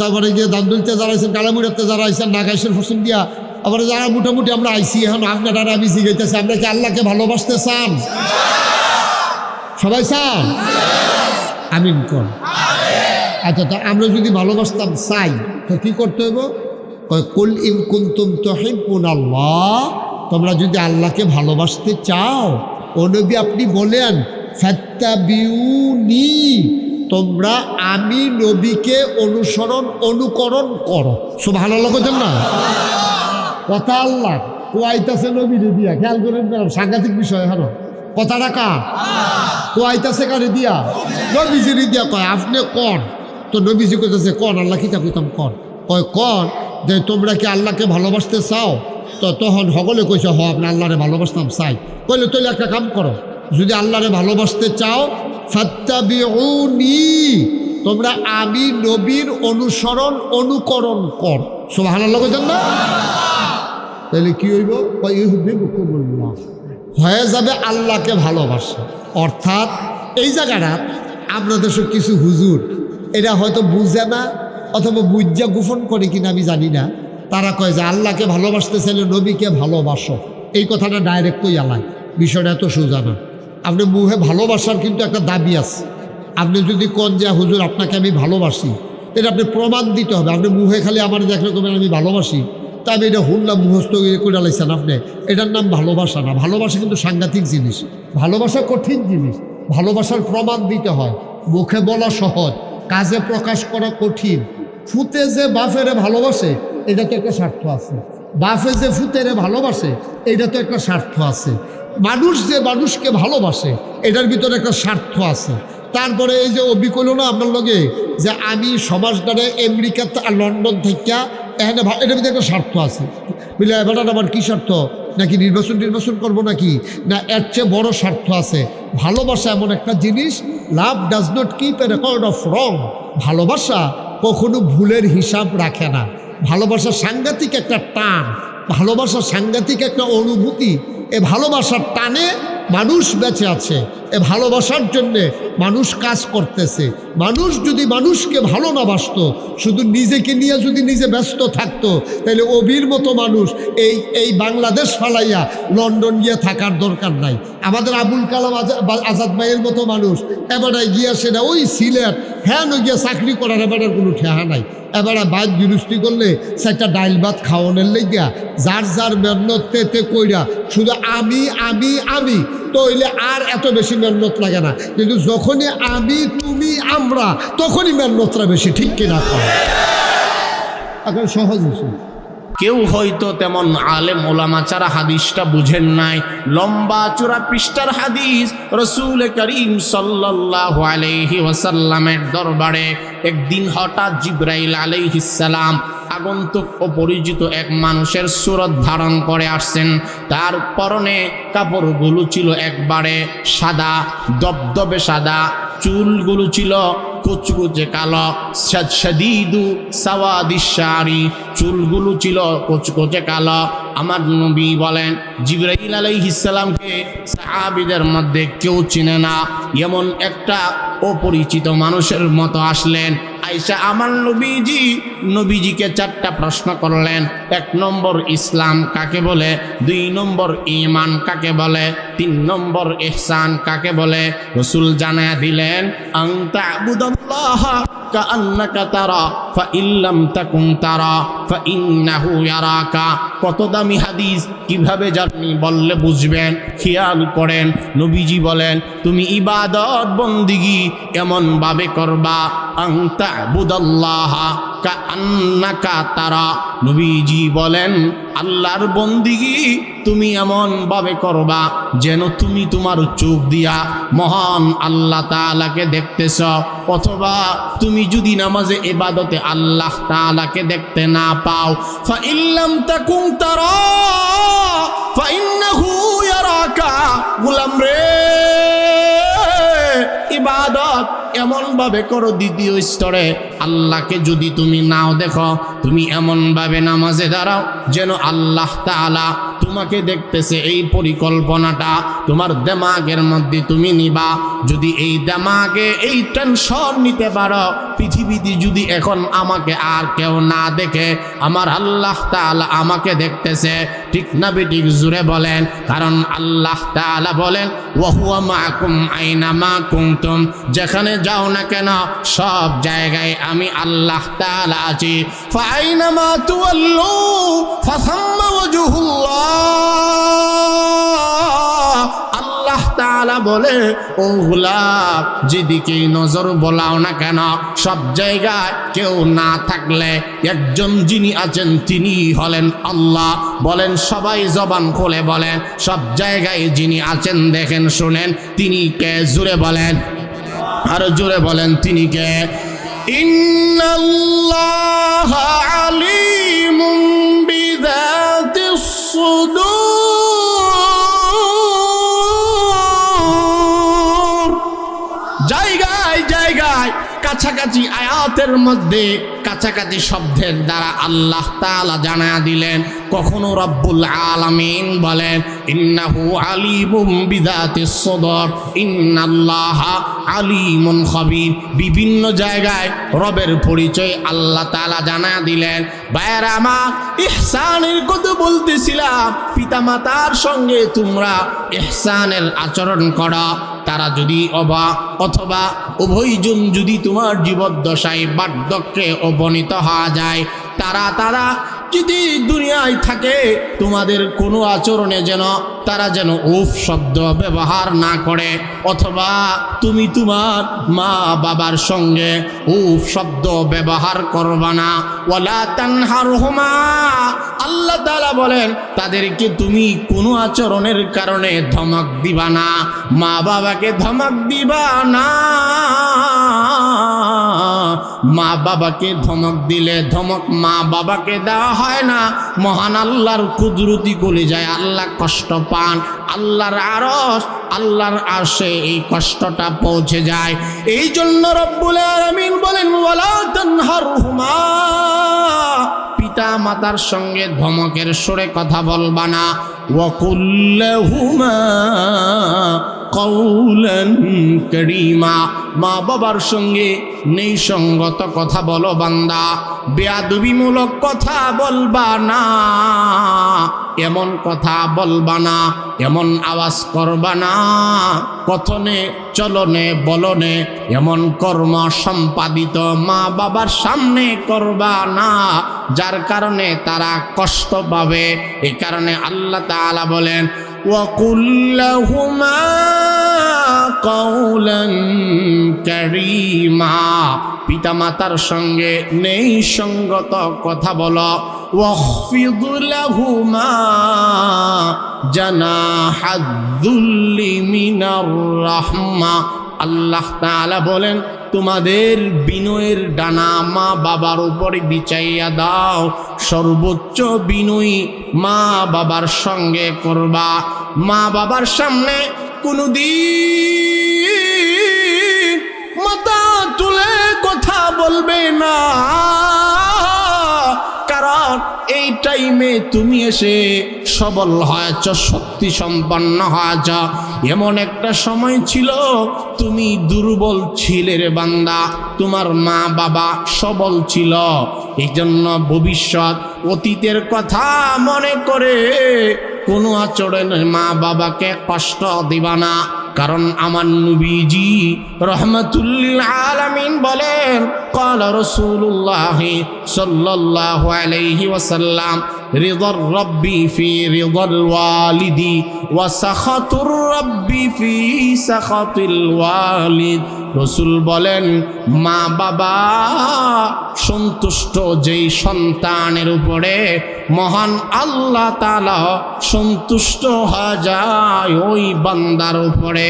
তারপরে গিয়ে দান্দুলিতে যারা আইসেন, কালামুড়াতে যারা আইসেন, নাগাইশের ফসল দিয়া, আবার যারা মোটামুটি আমরা আইসি, এখন আপনারা আমি জিজ্ঞাসা, আমরা কি আল্লাহকে ভালোবাসতে চান? সবাই চান? আমিন কোন। আচ্ছা, তা আমরা যদি ভালোবাসতাম চাই তো কি করতে হইব? কুল ইন কুনতুম তুহিব্বুনাল্লাহ, তোমরা যদি আল্লাহকে ভালোবাসতে চাও, ও নবী আপনি বলেন ফাত্তাবিউনি, তোমরা আমি নবীকে অনুকরণ করো। সুবহানাল্লাহ বলেন না? কথা আল্লাহ কোয়াইতাছে নবীর দিয়া, খেয়াল করেন, সাংঘাতিক বিষয়। হ্যাঁ কথাটা কার কোয়াইতাছে? কারে দিয়া? নবীজির দিয়া কয় আপনি কন। তো নবীজি কইতেছে কন, আল্লাহ কিতা কইতাম কন। কয় কন যে তোমরা কি আল্লাহকে ভালোবাসতে চাও? তো তখন সকলে কইছে হ আপনি আল্লাহরে ভালোবাসতাম চাই। কইলে তাহলে একটা কাম করো, যদি আল্লাহরে ভালোবাসতে চাও ফাত্তাবিউনি, তোমরা আমি নবীর অনুকরণ কর। সুবহানাল্লাহ বলেন না? তাহলে কি হইব? ইউহিব্বুকুমুল্লাহ, হয়ে যাবে আল্লাহকে ভালোবাসা। অর্থাৎ এই জায়গাটা আপনাদের সব কিছু হুজুর এটা হয়তো বুঝে না, অথবা বুঝা গোপন করে কিনা আমি জানি না। তারা কয় যে আল্লাহকে ভালোবাসতে চাইলে নবীকে ভালোবাসো, এই কথাটা ডাইরেক্ট কই আলায়। বিষয়টা এত সোজা না। আপনি মুহে ভালোবাসার কিন্তু একটা দাবি আছে। আপনি যদি কোন যে হুজুর আপনাকে আমি ভালোবাসি, এটা আপনি প্রমাণ দিতে হবে। আপনি মুহে খালি আমার দেখলে কবেন আমি ভালোবাসি, তা আমি এটা হুনলাম মুখস্থ করে লাইছেন আপনি। এটার নাম ভালোবাসা না। ভালোবাসা কিন্তু সাংঘাতিক জিনিস, ভালোবাসা কঠিন জিনিস। ভালোবাসার প্রমাণ দিতে হয়, মুখে বলা সহজ, কাজে প্রকাশ করা কঠিন। ফুতে যে বাফেরে ভালোবাসে এটা তো একটা স্বার্থ আছে, বাফে যে ফুতেরে ভালোবাসে এটা তো একটা স্বার্থ আছে, মানুষ যে মানুষকে ভালোবাসে এটার ভিতরে একটা স্বার্থ আছে। তারপরে এই যে অবি কইল না আপনার লগে যে আমি সমাজটারে আমেরিকা আর লন্ডন থেকে এখানে, এটার ভিতরে একটা স্বার্থ আছে। বুঝলে এবার আমার কী স্বার্থ, নাকি নির্বাচন করবো নাকি, না এর চেয়ে বড় স্বার্থ আছে। ভালোবাসা এমন একটা জিনিস, লাভ does not keep A record of রং। ভালোবাসা কখনো ভুলের হিসাব রাখে না। ভালোবাসা সাংঘাতিক একটা টান, ভালোবাসা সাংঘাতিক একটা অনুভূতি। এ ভালোবাসার টানে মানুষ বেঁচে আছে, এ ভালোবাসার জন্যে মানুষ কাজ করতেছে। মানুষ যদি মানুষকে ভালো না বাসতো, শুধু নিজেকে নিয়ে যদি নিজে ব্যস্ত থাকতো, তাহলে অবির মতো মানুষ এই বাংলাদেশ ফালাইয়া লন্ডন গিয়ে থাকার দরকার নাই। আমাদের আবুল কালাম আজাদ ভাইয়ের মতো মানুষ এবারে গিয়া সেটা ওই সিলেট হ্যাঁ গিয়া চাকরি করার এবারের কোনো ঠেহা নাই। এবারে বাইক বিরুষ্টি করলে সেটা ডাইল ভাত খাওয়ানোর লেগিয়া যার যার মেহনত তে কইরা শুধু আমি তো হইলে আর এত বেশি মেহনত লাগে না। কিন্তু যখনই আমি তুমি আমরা তখনই মেহনতটা বেশি, ঠিক কিনা? এখন সহজ হয়েছে। কেউ হয়তো তেমন আলেম ওলামা ছাড়া হাদিসটা বুঝেন নাই। লম্বা চূড়া পৃষ্ঠার হাদিস। রাসূল করিম সাল্লাল্লাহু আলাইহি ওয়াসাল্লামের দরবারে একদিন হঠাৎ জিবরাইল আলাইহিস সালাম আগন্তুক অপরিচিত এক মানুষের সুরত ধারণ করে আসছেন। তার পরনে কাপড়গুলো ছিল একবারে সাদা, দবদবে সাদা, চুলগুলো ছিল কুচকুচে কালো, শাদীদু সাওয়াদিশ শারি, চুলগুলো ছিল কুচকুচে কালো। আমার নবী বলেন, জিবরাইল আলাইহিস সালামকে সাহাবীদের মধ্যে কেউ চিনে না, এমন একটা অপরিচিত মানুষের মতো আসলেন। আয়েশা আমার নবীজিকে 4টা প্রশ্ন করলেন। 1 নম্বর ইসলাম কাকে বলে, 2 নম্বর ঈমান কাকে বলে, 3 নম্বর ইহসান কাকে বলে। রাসূল জানায়া দিলেন, আন তা'বুদাল্লাহ কাআন্নাকা তারা ফাইন লাম তাকুন তারা ফাইন্নাহু ইয়ারাকা। কত দামি হাদিস, কিভাবে জানি বললে বুঝবেন, খেয়াল করেন। নবীজি বলেন, তুমি ইবাদত বন্দিগি এমন ভাবে করবা, আন তা'বুদাল্লাহ কাআন্নাকা তারা। নবীজি বলেন, আল্লাহর বন্দিগি তুমি এমন ভাবে করবা যেন তুমি তোমার চোখ দিয়া মহান আল্লাহ তাআলাকে দেখতেছ। অথবা তুমি যদি নামাজে ইবাদতে আল্লাহ তাআলাকে দেখতে না পাও, ফাইন লাম তাকুন তারা ফাইন্নাহু ইয়ারাকা। গোলাম রে, ইবাদত এমন ভাবে করো, দ্বিতীয় স্তরে আল্লাহকে যদি তুমি নাও দেখো, তুমি এমন ভাবে নামাজে দাঁড়াও যেন আল্লাহ তাআলা তোমাকে দেখতেছে। এই পরিকল্পনাটা তোমার দিমাগের মধ্যে তুমি নিবা। যদি এই দিমাগে এই টেনশন নিতে পারো, পৃথিবীতে যদি এখন আমাকে আর কেউ না দেখে, আমার আল্লাহ তাআলা আমাকে দেখতেছে, ঠিক না বেঠিক? জুড়ে বলেন। কারণ আল্লাহ তাআলা বলেন, ওয়া হুয়া মাআকুম আইনামা কুনতুম, যেখানে যাও না কেন সব জায়গায় আমি আল্লাহ তাআলা আছি। ফাআইনামা তুওয়াল্লু ফাসাম্মা ওয়াজহুল্লাহ। আল্লাহ তাআলা বলে, ও গোলাম, যেদিকেই নজর বলাও না কেন, সব জায়গায় কেউ না থাকলে একজন যিনি আছেন তিনি হলেন আল্লাহ। বলেন সবাই জবান খুলে বলেন, সব জায়গায় যিনি আছেন দেখেন শুনেন তিনি কে? জোরে বলেন, আরো জোরে বলেন, তিনি কে? ইন্নাল্লাহ আলিমুম বিযাতিস সুদূর। জায়গায় জায়গায় কাছাকাছি আয়াতের মধ্যে কাছাকাছি শব্দের দ্বারা আল্লাহ তাআলা জানায়া দিলেন। কখনো রব্বুল আলামিন বলেন, ইন্নাহু আলিমুম বিযাতিস সুদূর, ইন্নাল্লাহা আলিমুন খাবীর। বিভিন্ন জায়গায় রবের পরিচয় আল্লাহ তাআলা জানায়া দিলেন। ভাইয়েরা আমার, ইহসানের কথা বলতেছিলাম। পিতামাতার সঙ্গে তোমরা ইহসানের আচরণ করো। তারা যদি অথবা উভয়জন যদি তোমার জীবদ্দশায় বার্ধক্যে উপনীত হওয়া যায়, তারা যদি দুনিয়ায় থাকে তোমাদের কোনো আচরণে যেন তারা যেন উফ শব্দ ব্যবহার না করে, অথবা তুমি তোমার মা বাবার সঙ্গে উফ শব্দ ব্যবহার করবা না। ওয়ালা তানহারহুমা, আল্লাহ তাআলা বলেন তাদেরকে তুমি কোনো আচরণের কারণে ধমক দিবা না, মা বাবাকে ধমক দিবা না। মা বাবাকে ধমক দিলে ধমক মা বাবাকে দেওয়া হয় না, মহান আল্লাহর কুদরতি গলে যায়, আল্লাহ কষ্ট পান, আল্লাহর আরশ, আল্লাহর আরশে এই কষ্টটা পৌঁছে যায়। এই জন্য রব্বুল আলামিন বলেন ওয়ালা তানহারহুমা, পিতা মাতার সঙ্গে ধমকের সুরে কথা বলবা না। ওয়া কুল লাহুমা কওলান কারীমা, মা বাবার সঙ্গে নেই সঙ্গত কথা বলো বান্দা, বেয়াদবিমূলক কথা বলবা না, এমন কথা বলবা না, এমন আওয়াজ করবা না, কথনে চলনে বলনে এমন কর্ম সম্পাদিত মা বাবার সামনে করবা না, যার কারণে তারা কষ্ট পাবে। এই কারণে আল্লাহ তাআলা বলেন ওয়াকুল লাহুমা কওলান কারীমা, পিতা মাতার সঙ্গে নেই সঙ্গত কথা বলো। ওয়াখফিদ লাহুমা জানাহাযুল্লি মিনার রাহমা, আল্লাহ তাআলা বলেন তোমাদের বিনয়ের ডানা মা বাবার উপরে বিছাইয়া দাও, সর্বোচ্চ বিনয়ী মা বাবার সঙ্গে করবা। মা বাবার সামনে কোনদিন মাথা তুলে কথা বলবে না, কারণ এই টাইমে তুমি এসে সবল হয়েছ, শক্তি সম্পন্ন হয়েছ। এমন একটা সময় ছিল তুমি দুর্বল ছিলে রে বান্দা, তোমার মা বাবা সবল ছিল। এই জন্য ভবিষ্যৎ অতীতের কথা মনে করে কোনো আচরণে মা বাবাকে কষ্ট দিবা না। কারণ আমার নবীজি রহমাতুল লিল আলামিন বলেন ক্বালা রাসূলুল্লাহ সাল্লাল্লাহু আলাইহি ওয়াসাল্লাম রিদার রাব্বি ফি রিদাল ওয়ালিদি ওয়া সাখাতুর রাব্বি ফি সাখাতিল ওয়ালিদ। রাসূল বলেন মা বাবা সন্তুষ্ট যেই সন্তানের উপরে মহান আল্লাহ তাআলা সন্তুষ্ট হয়ে যায় ওই বান্দার উপরে।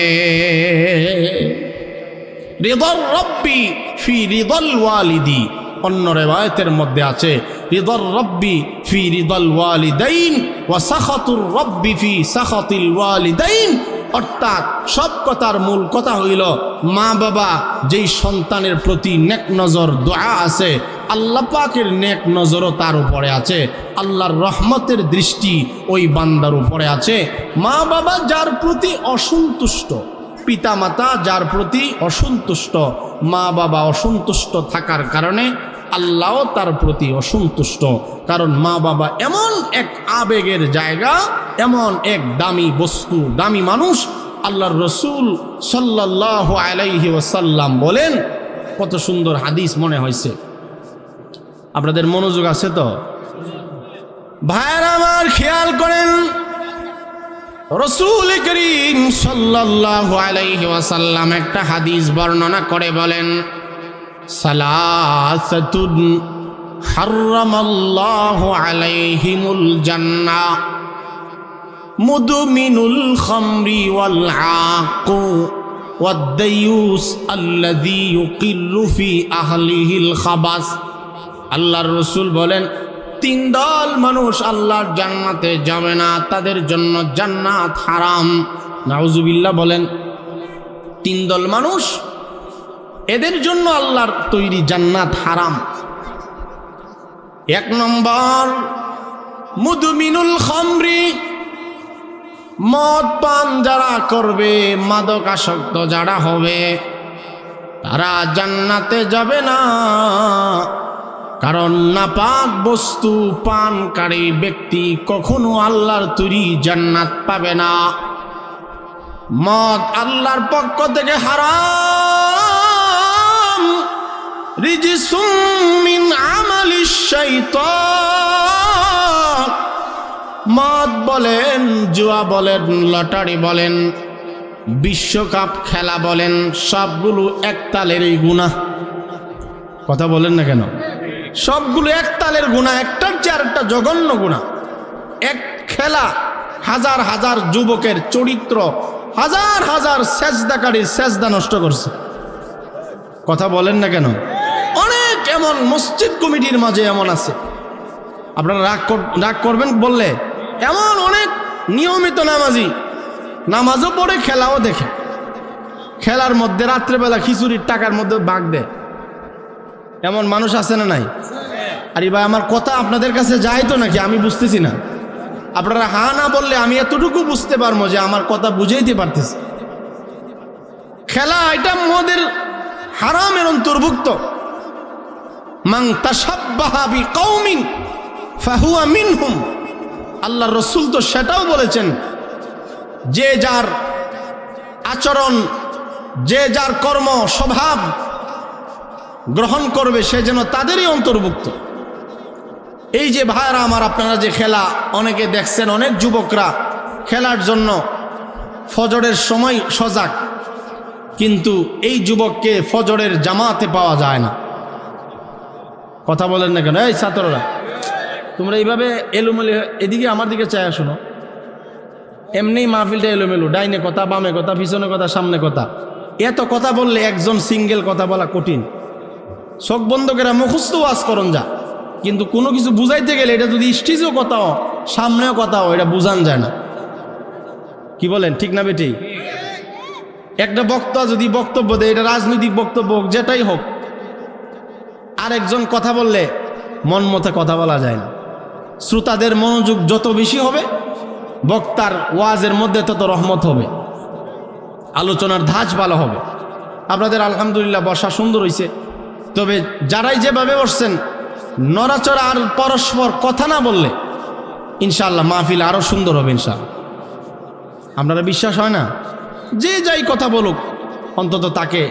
রিদার রাব্বি ফি রিদাল ওয়ালিদি, অন্য রিওয়ায়াতের মধ্যে আছে রিদার রাব্বি ফি রিদাল ওয়ালিদাইন ওয়া সাখাতুর রাব্বি ফি সাখাতিল ওয়ালিদাইন। অর্থাৎ সব কথার মূল কথা হইল মা বাবা যেই সন্তানের প্রতি নেক নজর দোয়া আছে, আল্লাহ পাকের নেক নজরও তার উপরে আছে, আল্লাহর রহমতের দৃষ্টি ওই বান্দার উপরে আছে। মা বাবা যার প্রতি অসন্তুষ্ট, পিতা মাতা যার প্রতি অসন্তুষ্ট, মা বাবা অসন্তুষ্ট থাকার কারণে আল্লাহও তার প্রতি অসন্তুষ্ট। কারণ মা বাবা এমন এক আবেগের জায়গা, এমন এক দামি বস্তু, দামি মানুষ। আল্লাহর রসুল সাল্লাল্লাহু আলাইহি ওয়াসাল্লাম বলেন, কত সুন্দর হাদিস মনে হয়েছে, আপনাদের মনোযোগ আছে তো ভাইরা আমার? খেয়াল করেন, রাসূল করিম সাল্লাল্লাহু আলাইহি ওয়াসাল্লাম একটা হাদিস বর্ণনা করে বলেন, সালাসাতুন হারামাল্লাহু আলাইহিমুল জান্নাহ মুদমিনুল খামরি ওয়াল আaqu ওয়াদ-দায়ুস আল্লাযী ইউকিরু ফি আহলিহিল খাবাস। আল্লাহর রাসূল বলেন তিন দল মানুষ আল্লাহর জান্নাতে যাবে না, তাদের জন্য জান্নাত হারাম। নাউজুবিল্লাহ বলেন, তিন দল মানুষ, এদের জন্য আল্লাহর তৈরি জান্নাত হারাম। এক নম্বর মুদমিনুল খামরি, মদ পান যারা করবে, মাদকাসক্ত যারা হবে, তারা জান্নাতে যাবে না। কারণ নাপাক বস্তু পানকারী ব্যক্তি কখনো আল্লাহর তৈরি জান্নাত পাবে না। মদ আল্লাহর পক্ষ থেকে হারাম, রিজসুম মিন আমালিশ শাইতান। মদ বলেন, জুয়া বলেন, লটারি বলেন, বিশ্বকাপ খেলা বলেন, সবগুলো একতালেরই গুনাহ। কথা বলেন না কেন? সবগুলো একতালের গুনাহ, একটার চেয়ে আরেকটা জঘন্য গুনাহ। এক খেলা হাজার হাজার যুবকের চরিত্র, হাজার হাজার সেজদাকারীর সেজদা নষ্ট করছে। কথা বলেন না কেন? অনেক এমন মসজিদ কমিটির মাঝে এমন আছে, আপনারা রাগ করবেন বললে, এমন অনেক নিয়মিত নামাজি, নামাজও পড়ে খেলাও দেখে, খেলার মধ্যে রাত্রেবেলা খিচুড়ির টাকার মধ্যে ভাগ দেয়। এমন মানুষ আছে না নাই? আরে ভাই, আমার কথা আপনাদের কাছে যায় তো নাকি? আমি বুঝতেছি না। আপনারা হা না বললে আমি এতটুকু বুঝতে পারবো যে আমার কথা বুঝাইতে পারতেছি। খেলা এটা মদের হারামের অন্তর্ভুক্ত। মান তাশাব্বাহা বিকওমিন ফাহুয়া মিনহুম। আল্লাহর রাসূল তো সেটাও বলেছেন, যে যার আচরণ, যে যার কর্ম স্বভাব গ্রহণ করবে সে যেন তাদেরই অন্তর্ভুক্ত। এই যে ভাইরা আমার, আপনারা যে খেলা অনেকে দেখছেন, অনেক যুবকরা খেলার জন্য ফজরের সময় সজাগ, কিন্তু এই যুবককে ফজরের জামাতে পাওয়া যায় না। কথা বলেন না কেন? এই ছাত্ররা, তোমরা এইভাবে এলোমেলো এদিকে আমার দিকে চায় শোনো। এমনি মাহফিলটা এলোমেলো, ডাইনে কথা, বামে কথা, পিছনে কথা, সামনে কথা। এত কথা বললে একজন সিঙ্গেল কথা বলা কঠিন। চোখ বন্ধ করে মুখস্থ ওয়াজ করন যা, কিন্তু কোনো কিছু বুঝাইতে গেলে এটা যদি স্টেজেও কথাও, সামনেও কথাও, এটা বুঝান যায় না। কি বলেন, ঠিক না বেটি? একটা বক্তা যদি বক্তব্য দেয়, এটা রাজনৈতিক বক্তব্য হোক, যেটাই হোক, আরেকজন কথা বললে মন মতো কথা বলা যায় না। শ্রোতাদের মনোযোগ যত বেশি হবে, বক্তার ওয়াজের মধ্যে তত রহমত হবে, আলোচনার ধাঁচ ভালো হবে। আপনাদের আলহামদুলিল্লাহ বসা সুন্দর হয়েছে, তবে যারাই যেভাবে বসছেন, নড়াচড়া আর পরস্পর কথা না বললে ইনশাআল্লাহ মাহফিল আরো সুন্দর হবে ইনশাআল্লাহ। আপনারা বিশ্বাস হয় না? যে যাই কথা বলুক, অন্তত তাকে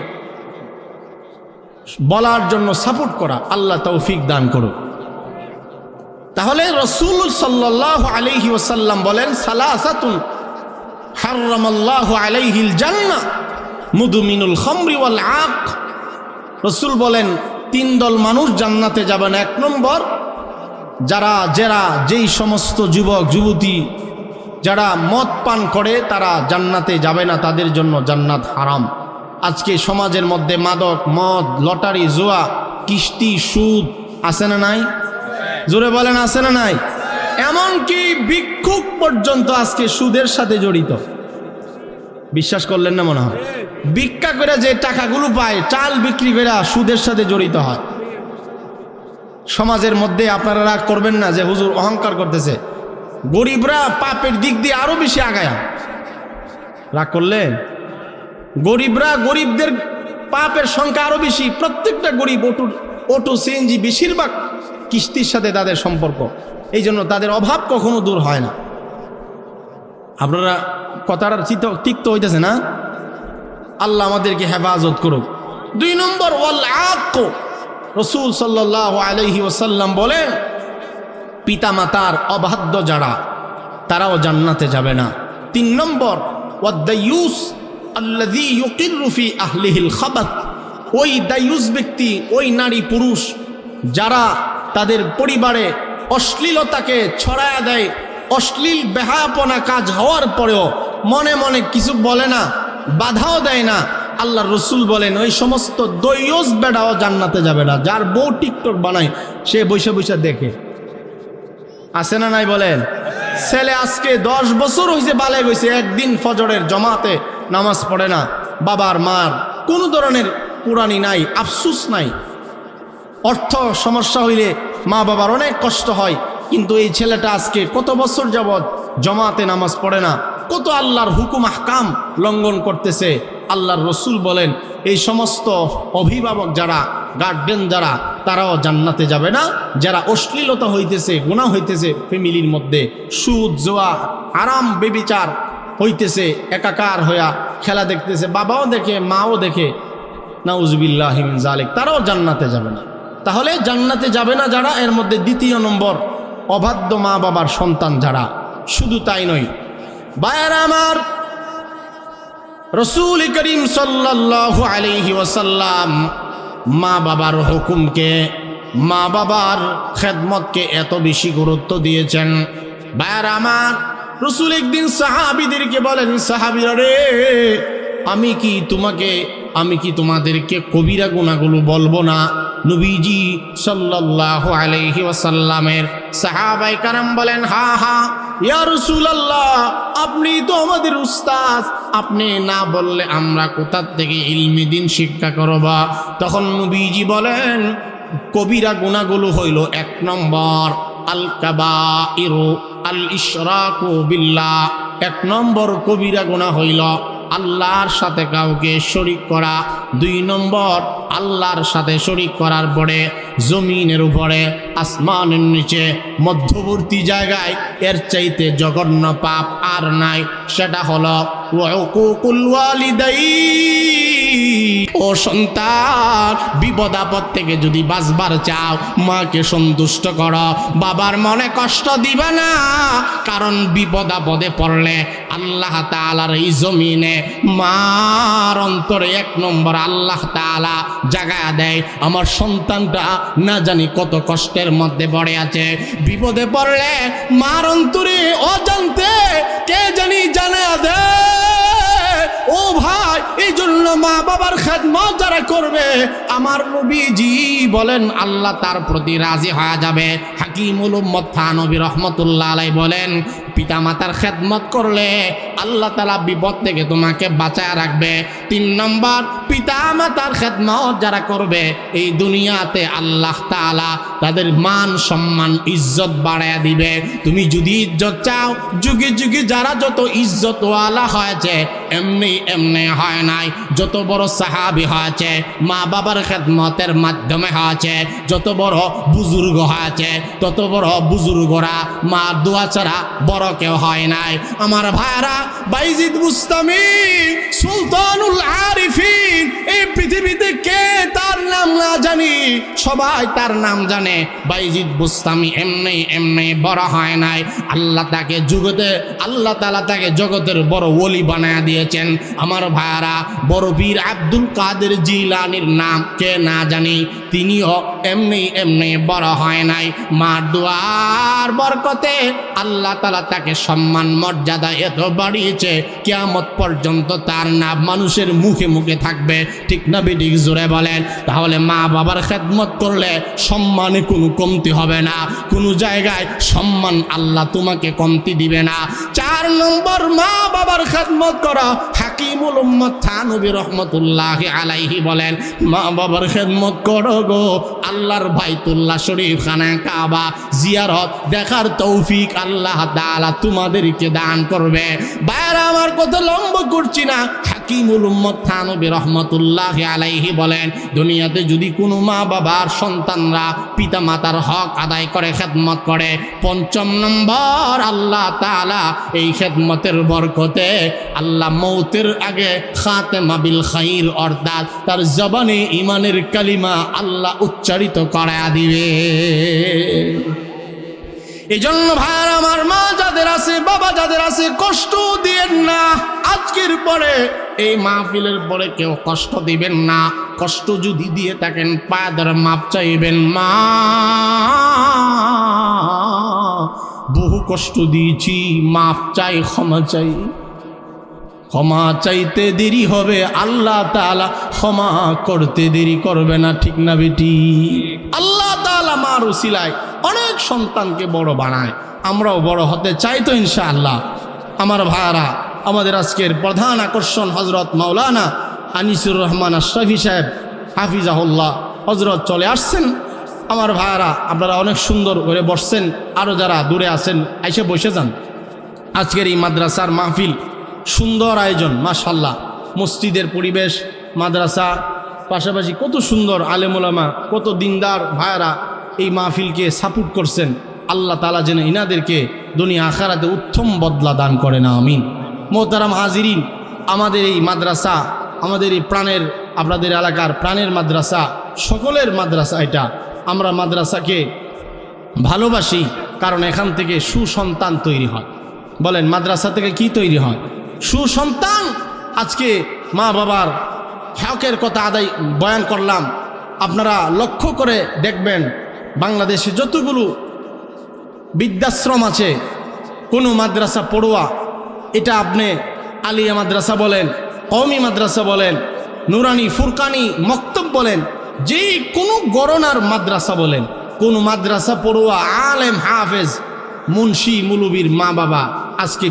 বলার জন্য সাপোর্ট করা, আল্লাহ তৌফিক দান করুক। তাহলে রাসূল সাল্লাল্লাহু আলাইহি ওয়াসাল্লাম বলেন, সালাসাতুন হারামাল্লাহু আলাইহিল জান্নাহ মুদমিনুল খামরি ওয়াল আক। রাসূল বলেন, তিন দল মানুষ জান্নাতে যাবেন। এক নম্বর, যারা যেই সমস্ত যুবক যুবতী যারা মদ পান করে তারা জান্নাতে যাবে না, তাদের জন্য জান্নাত হারাম। আজকে সমাজের মধ্যে মাদক, মদ, লটারি, জুয়া, কিস্তি, সুদ আছে না নাই? জোরে বলেন, আছে না নাই? এমনকি ভিক্ষুক পর্যন্ত আজকে সুদের সাথে জড়িত। বিশ্বাস করলেন না মনে হয়? ভিক্ষা করে যে টাকাগুলো পায়, চাল বিক্রি করে সুদের সাথে জড়িত হয়। সমাজের মধ্যে আপনারা রাগ করবেন না যে হুজুর অহংকার করতেছে, গরিবরা পাপের দিক দিয়ে আরো বেশি আগায়া। রাগ করলেন? গরিবরা, গরিবদের পাপের সংখ্যা আরো বেশি। প্রত্যেকটা গরিব অটো সিএনজি, বেশিরভাগ কিস্তির সাথে তাদের সম্পর্ক। এই জন্য তাদের অভাব কখনো দূর হয় না। আপনারা কথাটা ঠিক তো হইতেছে না? আল্লাহ আমাদেরকে হেফাজত করুক। দুই নম্বর, ওয়াল আক। রাসূল সাল্লাল্লাহু আলাইহি ওয়াসাল্লাম বলেন, পিতামাতার অবাধ্য যারা, তারাও জান্নাতে যাবে না। তিন নম্বর, ওয়াদ-দায়ুস আল্লাযী ইউকিররু ফি আহলিহিল খাবাত। ওই দায়ুস ব্যক্তি, ওই নারী পুরুষ যারা তাদের পরিবারে অশ্লীলতাকে ছড়ায়া দেয়, অশ্লীল বেহায়াপনা কাজ হওয়ার পরেও মনে মনে কিছু বলে না, বাধাও দেয় না। আল্লাহর রাসূল বলেন, ওই সমস্ত দয়ুস বেড়াও জান্নাতে যাবে না। যার বউ টিকটক বানায়, সে বৈশা বৈশা দেখে। আছে না নাই বলেন? ছেলে আজকে 10 বছর হয়েছে, বালে গেছে, একদিন ফজরের জমাতে নামাজ পড়ে না। বাবার মার কোনো ধরনের পুরানি নাই, আফসুস নাই। অর্থ সমস্যা হইলে মা বাবার অনেক কষ্ট হয়, কিন্তু এই ছেলেটা আজকে কত বছর যাবৎ জমাতে নামাজ পড়ে না, কত আল্লাহর হুকুম আহকাম লঙ্ঘন করতেছে। আল্লাহর রাসূল বলেন, এই সমস্ত অভিভাবক যারা, গার্ডিয়ান যারা, তারাও জান্নাতে যাবে না। যারা অশ্লীলতা হইতেছে, গুনাহ হইতেছে ফ্যামিলির মধ্যে, সুদ, জুয়া, আরাম, বেবিচার হইতেছে, একাকার হইয়া খেলা দেখতেছে, বাবাও দেখে, মাও দেখে, নাউজুবিল্লাহি মিন যালিক, তারাও জান্নাতে যাবে না। তাহলে জান্নাতে যাবে না যারা, এর মধ্যে দ্বিতীয় নম্বর, অবাধ্য মা বাবার সন্তান যারা, শুধু তাই নয় ভাইয়েরা আমার, রাসূল করিম সাল্লাল্লাহু আলাইহি ওয়াসাল্লাম মা বাবার হুকুমকে, মা বাবার খেদমতকে এত বেশি গুরুত্ব দিয়েছেন। ভাইয়েরা আমার, রাসূল একদিন সাহাবীদেরকে বলেন, সাহাবীরা রে, আমি কি তোমাদেরকে কবিরা গুনাহগুলো বলবো না? নবীজি সাল্লাল্লাহু আলাইহি ওয়াসাল্লামের সাহাবায়ে কারাম বলেন, হ্যাঁ হ্যাঁ ইয়া রাসূলুল্লাহ, আপনি তো আমাদের উস্তাদ, আপনি না বললে আমরা কোথা থেকে ইলমি দিন শিক্ষা করব? তখন নবীজি বলেন, কবিরা গুনাহগুলো হইল 1 নম্বর আল কাবাইরু আল ইশরাকু বিল্লাহ। 1 নম্বর কবিরা গুনাহ হইল আল্লাহর সাথে কাউকে শরীক করা। 2 নম্বর আল্লাহর সাথে শরীক করার পরে জমিনের উপরে, আসমানের নিচে, মধ্যবর্তী জায়গায় এর চাইতে জঘন্য পাপ আর নাই, সেটা হলো উকুকুল ওয়ালিদাইন। ও সন্তান, বিপদ আপদ থেকে যদি বাঁচবার চাও, মাকে সন্তুষ্ট করো, বাবার মনে কষ্ট দিবে না। কারণ বিপদ আপদে পড়লে আল্লাহ তাআলার এই জমিনে মার অন্তরে 1 নম্বর আল্লাহ তাআলা জাগায়া দেয়, আমার সন্তানটা না জানি কত কষ্টের মধ্যে পড়ে আছে। বিপদে পড়লে মার অন্তরে অজান্তে কে জানি জানায়া দেয়। ও ভাই, এই জন্য মা বাবার খেদমত যারা করবে, আমার নবীজি বলেন আল্লাহ তার প্রতি রাজি হয়ে যাবে। হাকিমুল উম্মত থানবী রাহমাতুল্লাহ আলাইহি বলেন, পিতা মাতার খেদমত করলে আল্লাহ তাআলা বিপদ থেকে তোমাকে বাঁচায় রাখবে। 3 নম্বর, পিতা মাতার খেদমত যারা করবে, এই দুনিয়াতে আল্লাহ তাআলা তাদের মান সম্মান ইজ্জত বাড়ায় দিবে। তুমি যদি ইজ্জত চাও, যুগে যুগে যারা যত ইজ্জতওয়ালা হয়েছে, এমনি হয় নাই। যত বড় সাহাবী হয়েছে মা বাবার খেদমতের মাধ্যমে হয়েছে, যত বড় বুজুর্গ হয়েছে, তত বড় বুজুর্গরা মা দোয়া ছাড়া বড় কেউ হয় নাই। আমার ভাইরা, বাইজিদ বুস্তামি সুলতানুল আরিফিন, এই পৃথিবীতে কে তার নাম না জানি, সবাই তার নাম জানে। বাইজিদ বুস্তামি এমনি বড় হয় নাই। আল্লাহ তাআলা তাকে জগতের বড় ওলি বানায়া দিয়েছেন। আমার ভাইরা, বড় পীর আব্দুল কাদের জিলানীর নাম কে না জানি, তিনিও এমনি বড় হয় নাই। মার দুয়ার বরকতে আল্লাহ তাআলা তাকে সম্মান মর্যাদা এত বাড়িয়েছে, কিয়ামত পর্যন্ত তার নাম মানুষের মুখে মুখে থাকবে। ঠিক না বেঠিক? জোরে বলেন। তাহলে মা বাবার খেদমত করলে সম্মানে কোনো কমতি হবে না, কোনো জায়গায় সম্মান আল্লাহ তোমাকে কমতি দিবে না। 4 নম্বর, মা বাবার খেদমত করা। হাকিমুল উম্মত থানবী রাহমাতুল্লাহি আলাইহি বলেন, মা বাবার খেদমত করো গো, আল্লাহর বাইতুল্লাহ শরীফ, খানা কাবা জিয়ারত দেখার তৌফিক আল্লাহ তাআলা তোমাদেরকে দান করবে। ভাইরা আমার, কথা লম্বা করছি না। হাকিমুল উম্মত থানবী রাহমাতুল্লাহি আলাইহি বলেন, দুনিয়াতে যদি কোনো মা বাবার সন্তানরা পিতা মাতার হক আদায় করে, খেদমত করে, 5 নম্বর আল্লাহ তাআলা এই খেদমতের বরকতে আল্লাহ মৌতের আগে খাতেমা বিল খাইর, অর্থাৎ তার জবানে ঈমানের কালিমা আল্লাহ উচ্চারিত করায়া দিবে। এই জন্য ভাইরা আমার, মা যাদের আছে, বাবা যাদের আছে, কষ্ট দিবেন না। আজকের পরে এই মাহফিলের পরে কেউ কষ্ট দিবেন না। কষ্ট যদি দিয়ে থাকেন, পায়ে ধরে মাপ চাইবেন। মা, বহু কষ্ট দিয়েছি, মাফ চাই, ক্ষমা চাই। ক্ষমা চাইতে দেরি হবে, আল্লাহ তাআলা ক্ষমা করতে দেরি করবে না। ঠিক না বেটি? আল্লাহ তাআলা মার উসিলায় অনেক সন্তানকে বড় বানায়। আমরাও বড় হতে চাই তো ইনশাআল্লাহ। আমার ভাইয়ারা, আমাদের আজকের প্রধান আকর্ষণ হযরত মাওলানা আনিসুর রহমান আশরাফি সাহেব হাফিজাহুল্লাহ হযরত চলে আসছেন। আমার ভাইয়ারা, আপনারা অনেক সুন্দর করে বসছেন, আরও যারা দূরে আছেন এসে বসে যান। আজকের এই মাদ্রাসার মাহফিল, সুন্দর আয়োজন, মাশাআল্লাহ। মসজিদের পরিবেশ, মাদ্রাসা, পাশাপাশি কত সুন্দর আলেম ওলামা, কত দিনদার ভাইয়ারা এই মাহফিলকে সাপোর্ট করছেন। আল্লাহ তাআলা যেন ইনাদেরকে দুনিয়া আখিরাতে উত্তম বদলা দান করেন, আমিন। মোহতারাম হাজিরিন, আমাদের এই মাদ্রাসা, আমাদের এই প্রাণের, আপনাদের এলাকার প্রাণের মাদ্রাসা, সকলের মাদ্রাসা এটা। আমরা মাদ্রাসাকে ভালোবাসি, কারণ এখান থেকে সুসন্তান তৈরি হয়। বলেন মাদ্রাসা থেকে কি তৈরি হয়? সুসন্তান। আজকে মা বাবার হকের কথা আদায় বয়ান করলাম। আপনারা লক্ষ্য করে দেখবেন বাংলাদেশে যতগুলো বৃদ্ধাশ্রম আছে, কোনো মাদ্রাসা পড়ুয়া, এটা আপনি আলিয়া মাদ্রাসা বলেন, কওমি মাদ্রাসা বলেন, নুরানি ফুরকানি মক্তব বলেন, যে কোনো গরনার মাদ্রাসা বলেন, কোন মাদ্রাসা পড়ুয়া আলেম হাফেজ মুন্সি মুলুবির মা বাবা আজকে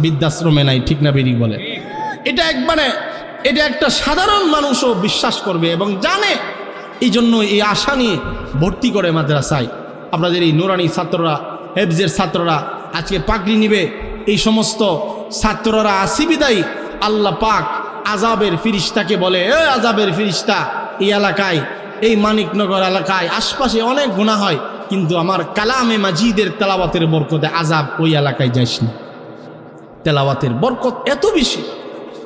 বৃদ্ধাশ্রমে নাই। ঠিক না বেরি বলেন? এটা একটা সাধারণ মানুষও বিশ্বাস করবে এবং জানে। এই জন্য এই আশা নিয়ে ভর্তি করে মাদ্রাসায়। আপনাদের এই নুরানি ছাত্ররা, হেফজের ছাত্ররা আজকে পাগড়ি নিবে। এই সমস্ত ছাত্ররা আসিবিদায়ী আল্লাহ পাক আজাবের ফিরিস্তাকে বলে, এ আজাবের ফিরিস্তা, এই এলাকায়, এই মানিকনগর এলাকায় আশপাশে অনেক গুনাহ হয়, কিন্তু আমার কালামে মাজিদের তেলাওয়াতের বরকতে আজাব ওই এলাকায় যাইস না। তেলাওয়াতের বরকত এত বেশি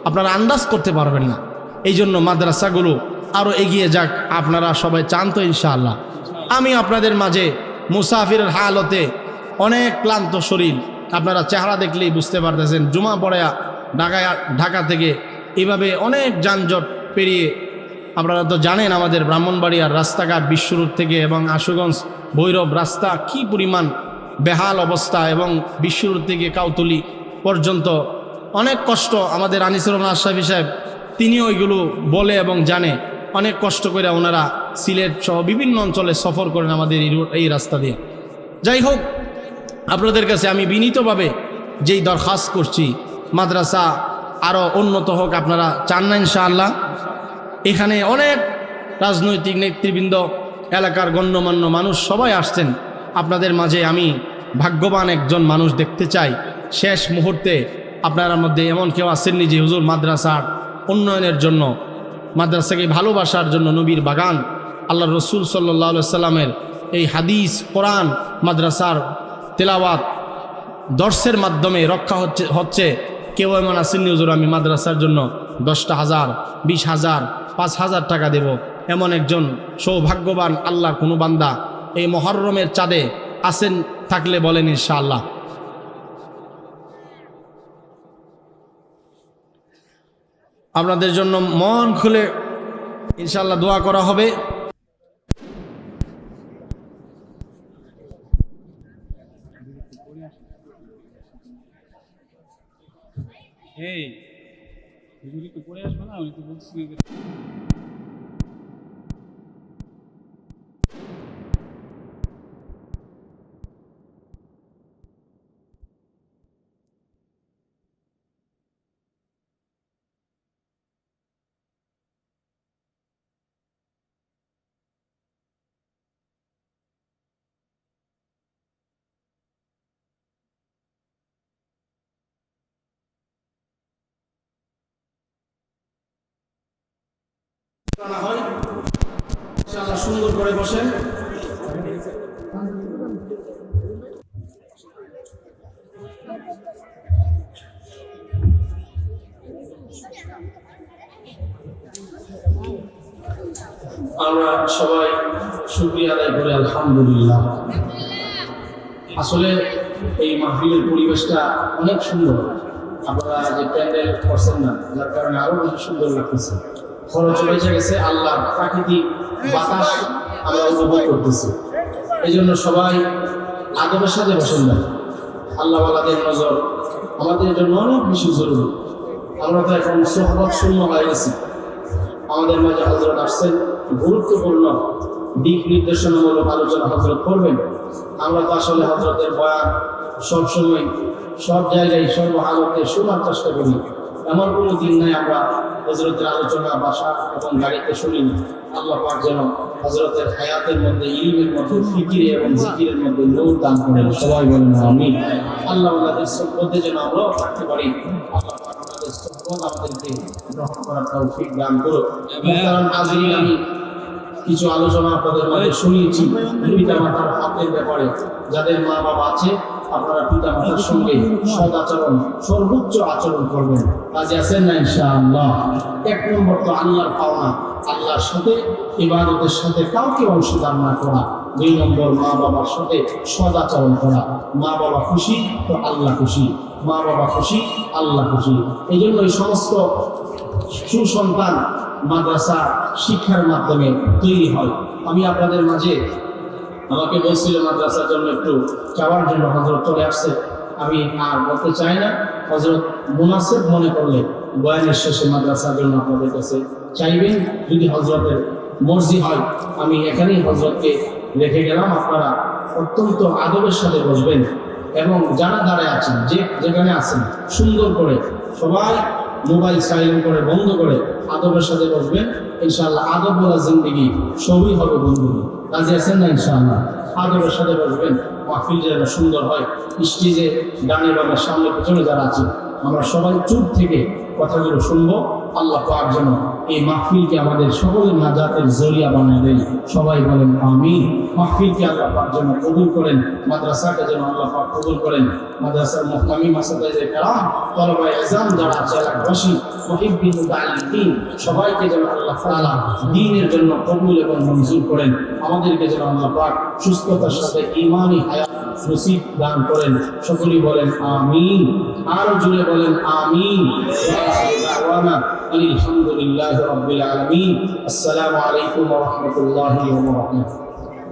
আপনারা আন্দাজ করতে পারবেন না। এই জন্য মাদ্রাসাগুলো আরও এগিয়ে যাক। আপনারা সবাই চান তো ইনশাআল্লাহ? আমি আপনাদের মাঝে মুসাফিরের হালতে, অনেক ক্লান্ত শরীর, আপনারা চেহারা দেখলেই বুঝতে পারতেছেন। জুমা পড়ে ঢাকা থেকে এভাবে অনেক যানজট পেরিয়ে, আপনারা তো জানেন আমাদের ব্রাহ্মণবাড়িয়ার রাস্তাঘাট বিশ্বরোড থেকে এবং আশুগঞ্জ ভৈরব রাস্তা কি পরিমাণ বেহাল অবস্থা, এবং বিশ্বরোড থেকে কাউতলি পর্যন্ত অনেক কষ্ট। আমাদের আনিসুর রহমান আশরাফি সাহেব তিনিও ওইগুলো বলে এবং জানে। অনেক কষ্ট করে ওনারা সিলেট সহ বিভিন্ন অঞ্চলে সফর করেন আমাদের এই রাস্তা দিয়ে। যাই হোক, আপনাদের কাছে আমি বিনীতভাবে যেই দরখাস্ত করছি, মাদ্রাসা আরও উন্নত হোক। আপনারা চান না ইনশাআল্লাহ? এখানে অনেক রাজনৈতিক নেতৃবৃন্দ, এলাকার গণ্যমান্য মানুষ সবাই আসছেন। আপনাদের মাঝে আমি ভাগ্যবান একজন মানুষ দেখতে চাই। শেষ মুহূর্তে আপনার মধ্যে এমন কেউ আসেননি যে হুজুর মাদ্রাসার উন্নয়নের জন্য, মাদ্রাসাকে ভালোবাসার জন্য, নবীর বাগান আল্লাহ রসুল সাল্লাল্লাহু আলাইহি সাল্লামের এই হাদিস, কোরআন, মাদ্রাসার তেলাওয়াত দর্শের মাধ্যমে রক্ষা হচ্ছে কেউ এমন আসেননি হুজুর আমি মাদ্রাসার জন্য 10,000, 20,000, 5,000 টাকা দেব, এমন একজন সৌভাগ্যবান আল্লাহর কোনো বান্দা এই মুহররমের চাঁদে আসেন থাকলে বলেন ইনশাআল্লাহ। আপনাদের জন্য মন খুলে ইনশাআল্লাহ দোয়া করা হবে। এই হুজুর একটু পড়ে আসবে না? উনি তো বলছি সুন্দর করে বসেন। আমরা সবাই শুকরিয়া আদায় করি আলহামদুলিল্লাহ। আসলে এই মাহফিলের পরিবেশটা অনেক সুন্দর। আপনারা যে প্যান্ডেল করছেন না, যার কারণে আরো বেশি সুন্দর লাগতেছে। খরচ বেঁচে গেছে, আল্লাহ প্রাকৃতিক বাতাস আমরা উপভোগ করতেছি। এই জন্য সবাই আদবের সাথে বসেন না। আল্লাহওয়ালাদের নজর আমাদের জন্য অনেক বেশি জরুরি। আমরা তো এখন সোহবত শূন্য হয়ে গেছি। আমাদের মাঝে হযরত আসছেন, গুরুত্বপূর্ণ দিক নির্দেশনামূলক আলোচনা হযরত করবেন। আমরা তো আসলে হযরতের বয়ান সবসময় সব জায়গায় সর্বহালতে শোনার চেষ্টা করি। এমন কোনো দিন নাই আমরা হযরতের আলোচনা বাসা এবং গাড়িতে শুনিনি। আল্লাহ পাক যেন হযরতের হায়াতের মধ্যে, ইলমের মধ্যে, ফিকিরে এবং জিকিরের মধ্যে নূর দান করেন। সবাই বলেন আমিন। আল্লাহ ওয়ালাদের সুবহাতে যেন আমরাও থাকতে পারি। আল্লাহ পাক আমাদের সুবহাত আমাদেরকে গ্রহণ করার তৌফিক দান করুন। মুহতারাম হাজিরিন, আমি কিছু আলোচনা আপনাদের মাঝে শুনিয়েছি পিতা মাতার হকের ব্যাপারে। যাদের মা বাবা আছে আপনারা পিতা মাতার সঙ্গে সদাচরণ সর্বোচ্চ আচরণ করবেন। কাজে আছেন না ইনশাআল্লাহ? 1 নম্বর তো আল্লাহর পাওনা, আল্লাহর সাথে ইবাদতের সাথে কাউকে অংশীদার না করা। 2 নম্বর মা বাবার সাথে সদাচরণ করা। মা বাবা খুশি তো আল্লাহ খুশি, মা বাবা খুশি আল্লাহ খুশি। এই জন্য এই সমস্ত সুসন্তান মাদ্রাসা শিক্ষার মাধ্যমে তৈরি হয়। আমি আপনাদের মাঝে, আমাকে বলছিল মাদ্রাসার জন্য একটু চাওয়ার জন্য, হযরত চলে আসছে, আমি আর বলতে চাই না। হযরত মুনাসিব মনে করলে বয়ানের শেষে মাদ্রাসার জন্য আপনাদের কাছে চাইবেন, যদি হযরতের মর্জি হয়। আমি এখানেই হযরতকে রেখে গেলাম, আপনারা অত্যন্ত আদবের সাথে বসবেন এবং যারা দাঁড়ায় আছেন, যেখানে আছেন, সুন্দর করে সবাই মোবাইল সাইলেন্ট করে বন্ধ করে আদবের সাথে বসবেন। ইনশাআল্লাহ আদব বলা জিন্দেগি সবই হবে বন্ধুগি। কাজে আছেন না ইনশাআল্লাহ? আদবের সাথে বসবেন, মাহফিল যেন সুন্দর হয়। স্টেজে ডানে বামে সামনে পিছনে যারা আছে, আমরা সবাই চুপ থেকে কথাগুলো শুনবো। আল্লাহ পাক যেন এই মাহফিলকে আমাদের সকলের নাজাতের জরিয়া বানিয়ে দেন। সবাই বলেন আমিন। মাহফিলকে আল্লাহ পাক যেন কবুল করেন, মাদ্রাসাকে যেন আল্লাহ পাক কবুল করেন। মাদ্রাসার মুহতামিম মাসাদায়ে কেরাম, তলবায়ে ইলজাম যারা আছে, এলাকাবাসী, মুহিব্বিন মুতাআল্লিমিন, সবাইকে যেন আল্লাহ তাআলা দ্বীনের জন্য কবুল এবং মঞ্জুর করেন। আমাদেরকে যেন আল্লাহ পাক সুস্থতার সাথে ঈমানি হায়াত নসিব দান করেন। সকলেই বলেন আমিন। আরো জুড়ে বলেন আমিন। আলহামদুলিল্লাহি রাব্বিল আলামিন। আসসালামু আলাইকুম ওয়া রাহমাতুল্লাহি ওয়া বারাকাতুহু।